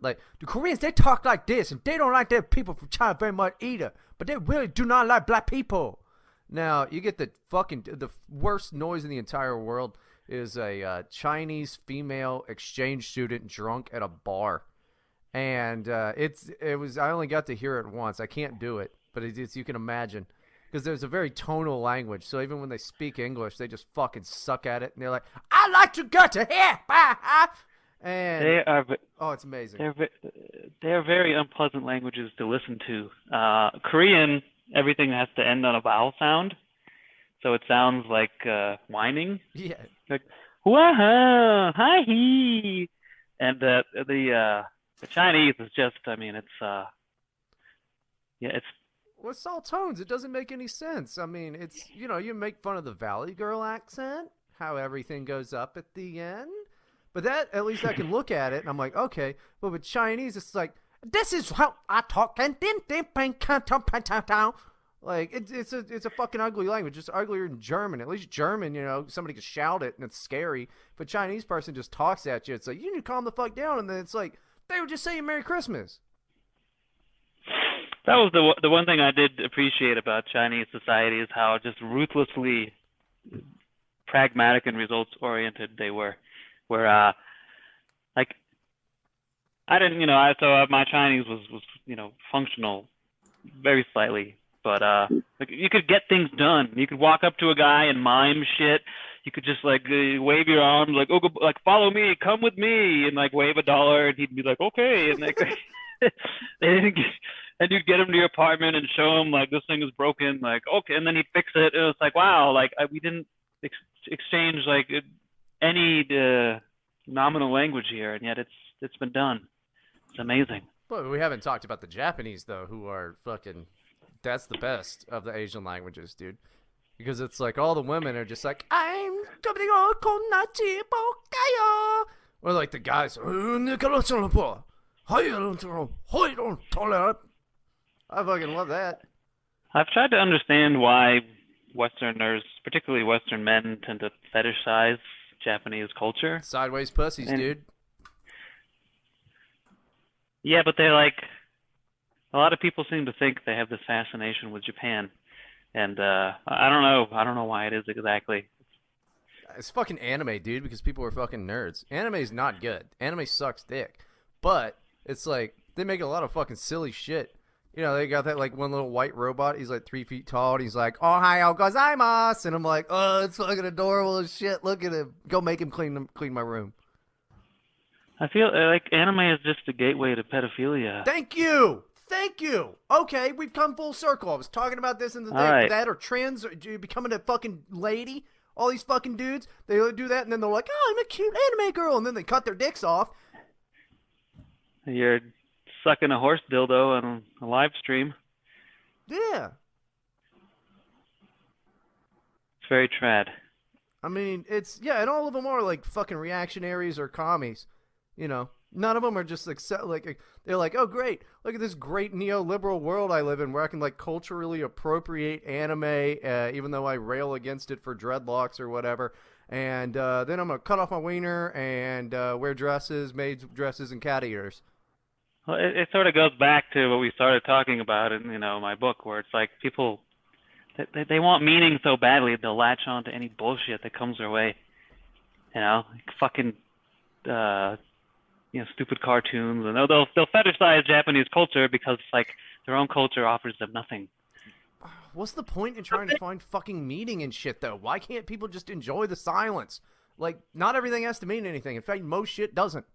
like the Koreans, they talk like this and they don't like their people from China very much either. But they really do not like black people. Now you get the worst noise in the entire world is a Chinese female exchange student drunk at a bar, and I only got to hear it once. I can't do it, but it's you can imagine. Because there's a very tonal language, so even when they speak English, they just fucking suck at it, and they're like, "I like to go to here," and They are. oh, it's amazing. They're very unpleasant languages to listen to. Korean, everything has to end on a vowel sound, so it sounds like whining. Yeah. Like whoa, hi he, and the Chinese is just. I mean, it's it's. Well, it's all tones. It doesn't make any sense. I mean, it's, you make fun of the Valley Girl accent, how everything goes up at the end. But that, at least I can look at it, and I'm like, okay. But with Chinese, it's like, this is how I talk. Like, it's a fucking ugly language. It's uglier than German. At least German, somebody can shout it, and it's scary. If a Chinese person just talks at you, it's like, you need to calm the fuck down. And then it's like, they were just saying Merry Christmas. That was the one thing I did appreciate about Chinese society is how just ruthlessly pragmatic and results oriented they were. Where like I didn't, so my Chinese was functional very slightly, but like you could get things done. You could walk up to a guy and mime shit. You could just like wave your arms like, oh, like follow me, come with me, and like wave $1, and he'd be like, okay, and like they didn't get. And you'd get him to your apartment and show him, like, this thing is broken, like, okay, and then he'd fix it. It was like, wow, like, we didn't exchange, like, any nominal language here, and yet it's been done. It's amazing. But we haven't talked about the Japanese, though, who are fucking, that's the best of the Asian languages, dude. Because it's like, all the women are just like, I'm or like the guys, I fucking love that. I've tried to understand why Westerners, particularly Western men, tend to fetishize Japanese culture. Sideways pussies, dude. Yeah, but they're like, a lot of people seem to think they have this fascination with Japan. And I don't know why it is exactly. It's fucking anime, dude, because people are fucking nerds. Anime's not good. Anime sucks dick. But it's like, they make a lot of fucking silly shit. They got that, like, one little white robot. He's, like, 3 feet tall, and he's like, Ohayou gozaimasu. And I'm like, oh, it's fucking adorable as shit. Look at him. Go make him clean my room. I feel like anime is just a gateway to pedophilia. Thank you. Okay, we've come full circle. I was talking about this in the thing. Right. That or trans, or becoming a fucking lady. All these fucking dudes, they do that, and then they're like, oh, I'm a cute anime girl. And then they cut their dicks off. You're sucking a horse dildo on a live stream. Yeah. It's very trad. I mean, and all of them are like fucking reactionaries or commies. None of them are just like they're like, oh great, look at this great neoliberal world I live in where I can like culturally appropriate anime, even though I rail against it for dreadlocks or whatever. And then I'm gonna cut off my wiener and wear dresses, maids dresses, and cat eaters. Well, it sort of goes back to what we started talking about in my book, where it's like people they want meaning so badly they'll latch on to any bullshit that comes their way. Like fucking stupid cartoons, and they'll fetishize Japanese culture because like their own culture offers them nothing. What's the point in trying to find fucking meaning in shit though? Why can't people just enjoy the silence? Like, not everything has to mean anything. In fact, most shit doesn't.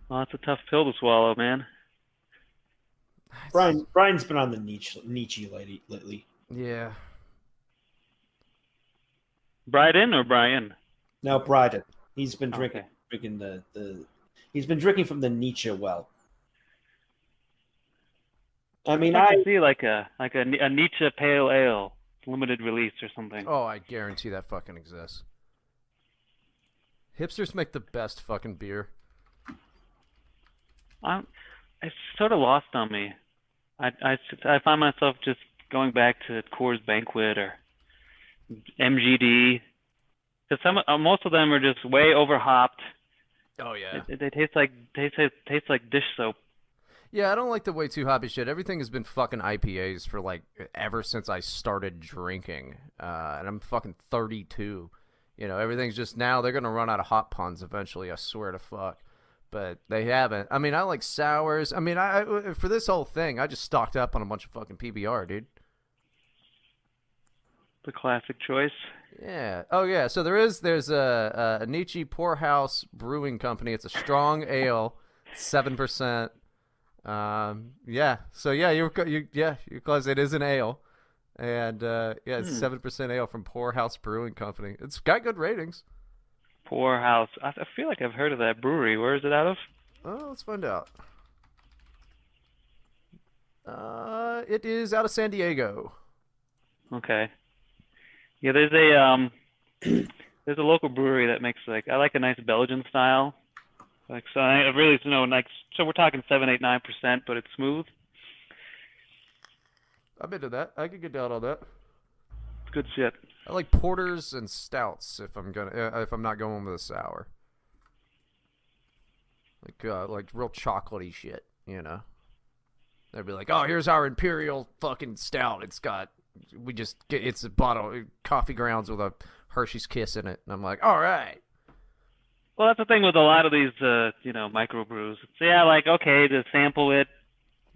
Well, it's a tough pill to swallow, man. Brian's been on the Nietzsche lately. Yeah. Bryden or Brian? No, Bryden. He's been Okay. drinking he's been drinking from the Nietzsche well. I mean, I see like a Nietzsche pale ale, limited release or something. Oh, I guarantee that fucking exists. Hipsters make the best fucking beer. It's sort of lost on me. I find myself just going back to Coors Banquet or MGD. Because most of them are just way over hopped. Oh yeah. They taste like dish soap. Yeah, I don't like the way too hoppy shit. Everything has been fucking IPAs for like ever since I started drinking, and I'm fucking 32. You know, everything's just now they're gonna run out of hop puns eventually. I swear to fuck, but they haven't. I mean, I like sours. I mean, I for this whole thing, I just stocked up on a bunch of fucking PBR, dude. The classic choice. Yeah. Oh yeah. So there's a Nietzsche Poorhouse Brewing Company. It's a strong ale, 7%. Yeah. So yeah, you're close. It is an ale, and yeah, it's 7% ale from Poorhouse Brewing Company. It's got good ratings. Poorhouse. I feel like I've heard of that brewery. Where is it out of? Oh, let's find out. It is out of San Diego. Okay. Yeah, there's a there's a local brewery that makes I like a nice Belgian style. So I really so we're talking 7, 8, 9%, but it's smooth. I'm into that. I could get down on that. It's good shit. I like porters and stouts if I'm not going with a sour. Like real chocolatey shit, you know. They'd be like, "Oh, here's our imperial fucking stout. It's a bottle of coffee grounds with a Hershey's Kiss in it." And I'm like, "All right." Well, that's the thing with a lot of these, microbrews. It's okay to sample it,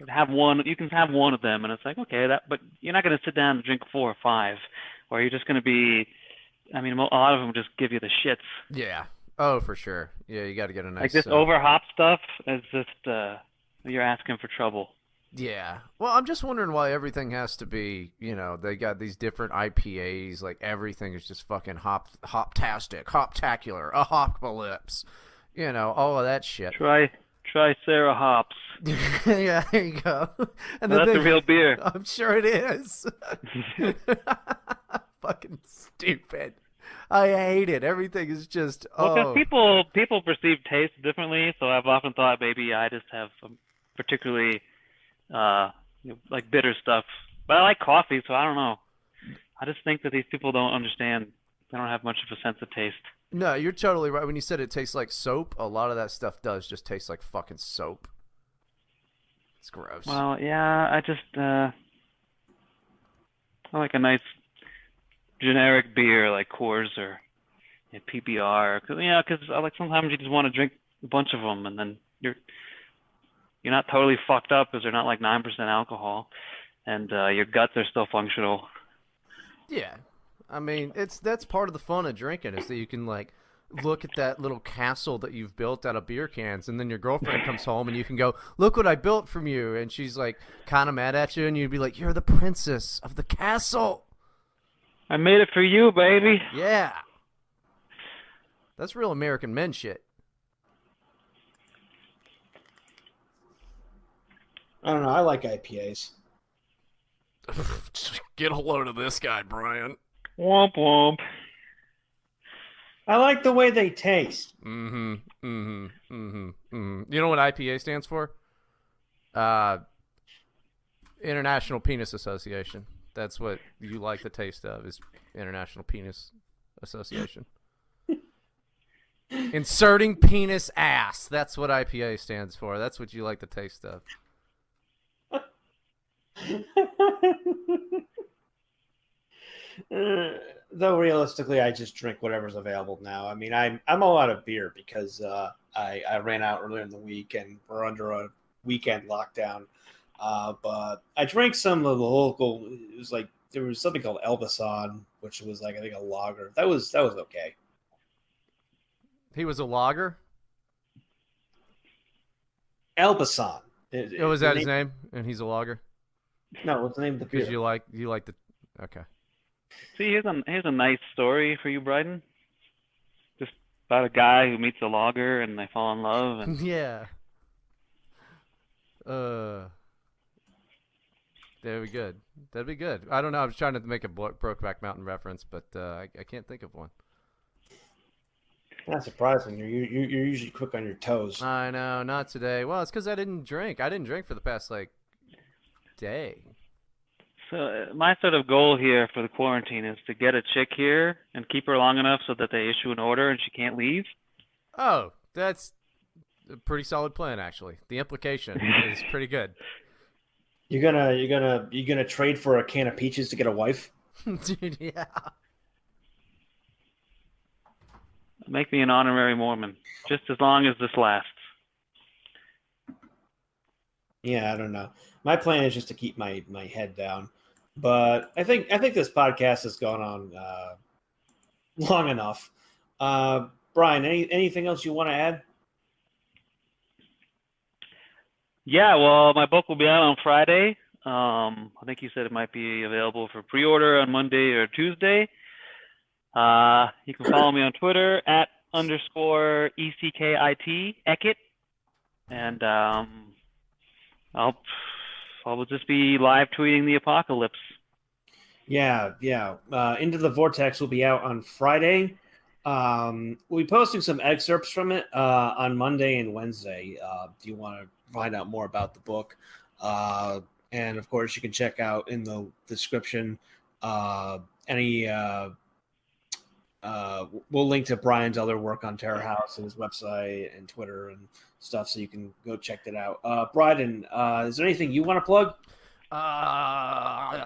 have one. You can have one of them, and it's like, okay, but you're not going to sit down and drink 4 or 5, or you're just going to be. I mean, a lot of them just give you the shits. Yeah. Oh, for sure. Yeah, you got to get a nice. Like this over hop stuff is just you're asking for trouble. Yeah. Well, I'm just wondering why everything has to be, they got these different IPAs, like everything is just fucking hoptastic, hoptacular, a hopalypse, all of that shit. Try Sarah Hops. Yeah, there you go. And that's a real beer. I'm sure it is. Fucking stupid. I hate it. Everything is just, Well, because people perceive taste differently, so I've often thought maybe I just have some particularly like bitter stuff. But I like coffee, so I don't know. I just think that these people don't understand. They don't have much of a sense of taste. No, you're totally right. When you said it tastes like soap, a lot of that stuff does just taste like fucking soap. It's gross. Well, yeah, I just I like a nice generic beer like Coors or PBR. Because I like sometimes you just want to drink a bunch of them, and then you're not totally fucked up because they're not like 9% alcohol, and your guts are still functional. Yeah, I mean that's part of the fun of drinking is that you can like look at that little castle that you've built out of beer cans, and then your girlfriend comes home and you can go, "Look what I built from you," and she's like kind of mad at you, and you'd be like, "You're the princess of the castle. I made it for you, baby." Yeah, that's real American men shit. I don't know. I like IPAs. Get a load of this guy, Brian. Womp womp. I like the way they taste. You know what IPA stands for? International Penis Association. That's what you like the taste of, is International Penis Association. Inserting penis ass. That's what IPA stands for. That's what you like the taste of. Though realistically, I just drink whatever's available now. I mean, I'm all out of beer because I ran out earlier in the week and we're under a weekend lockdown. But I drank some of the local. It was like there was something called Elbasan, which was like I think a lager. That was okay. He was a lager. Elbasan. Was that his name? And he's a lager. No, what's the name of the beer? Because you like the okay. See, here's a nice story for you, Bryden. Just about a guy who meets a logger and they fall in love. And yeah. That'd be good. That'd be good. I don't know. I was trying to make a Brokeback Mountain reference, but I can't think of one. Not surprising. You're usually quick on your toes. I know. Not today. Well, it's because I didn't drink. I didn't drink for the past day. So my sort of goal here for the quarantine is to get a chick here and keep her long enough so that they issue an order and she can't leave. Oh, that's a pretty solid plan, actually. The implication is pretty good. You're gonna trade for a can of peaches to get a wife? Dude, yeah. Make me an honorary Mormon, just as long as this lasts. Yeah, I don't know. My plan is just to keep my head down, but I think this podcast has gone on long enough. Brian, anything else you want to add? Yeah, well, my book will be out on Friday. I think you said it might be available for pre-order on Monday or Tuesday. You can follow me on Twitter at _ECKIT Eckert, and I'll just be live tweeting the apocalypse. Yeah. Into the Vortex will be out on Friday. We'll be posting some excerpts from it on Monday and Wednesday. If you want to find out more about the book, and of course, you can check out in the description any. We'll link to Brian's other work on Terror House and his website and Twitter and stuff, so you can go check that out. Bryden, is there anything you want to plug? I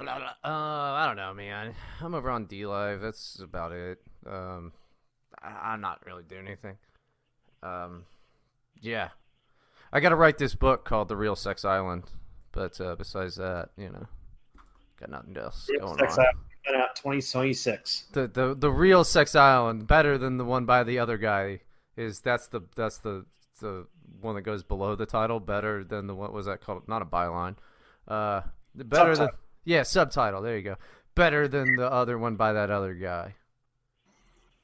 don't know, man. I'm over on DLive. That's about it. I'm not really doing anything. Yeah. I got to write this book called The Real Sex Island, but besides that, got nothing else going on. Out 2026. The Real Sex Island, better than the one by the other guy, that's the one that goes below the title. Better than the what was that called? Not a byline. Subtitle. There you go. Better than the other one by that other guy.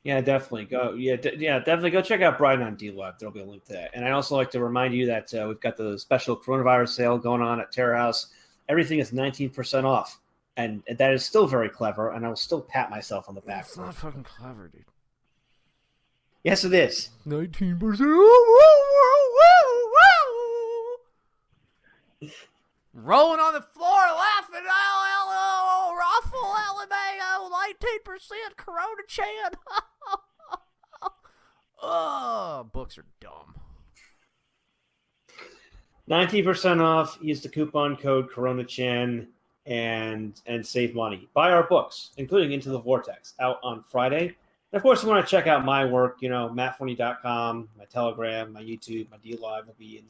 Yeah, definitely go. Definitely go check out Brian on DLive. There'll be a link to that. And I also like to remind you that we've got the special coronavirus sale going on at Terror House. Everything is 19% off. And that is still very clever, and I will still pat myself on the back. It's not fucking clever, dude. Yes, it is. 19%. Rolling on the floor, laughing. Ruffle, LMAO, 19% Corona Chan. Oh, books are dumb. 19% off. Use the coupon code CoronaChan. And save money. Buy our books, including Into the Vortex, out on Friday. And of course, if you want to check out my work, mattforney.com, my Telegram, my YouTube, my DLive will be in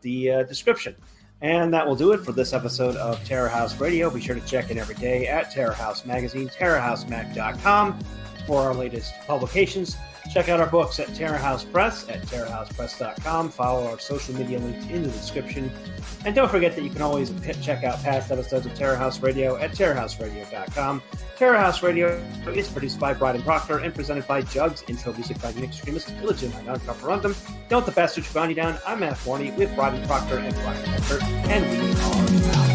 the description. And that will do it for this episode of Terror House Radio. Be sure to check in every day at Terror House Magazine, terrorhousemag.com for our latest publications. Check out our books at Terror House Press at terrorhousepress.com. Follow our social media links in the description. And don't forget that you can always check out past episodes of Terror House Radio at terrorhouseradio.com. Terror House Radio is produced by Bryden Proctor and presented by Jugs. Intro music by the extremist Religion by Non-Referendum. Don't the bastards grind you down. I'm Matt Forney with Bryden Proctor and Brian Eckert, and we are out.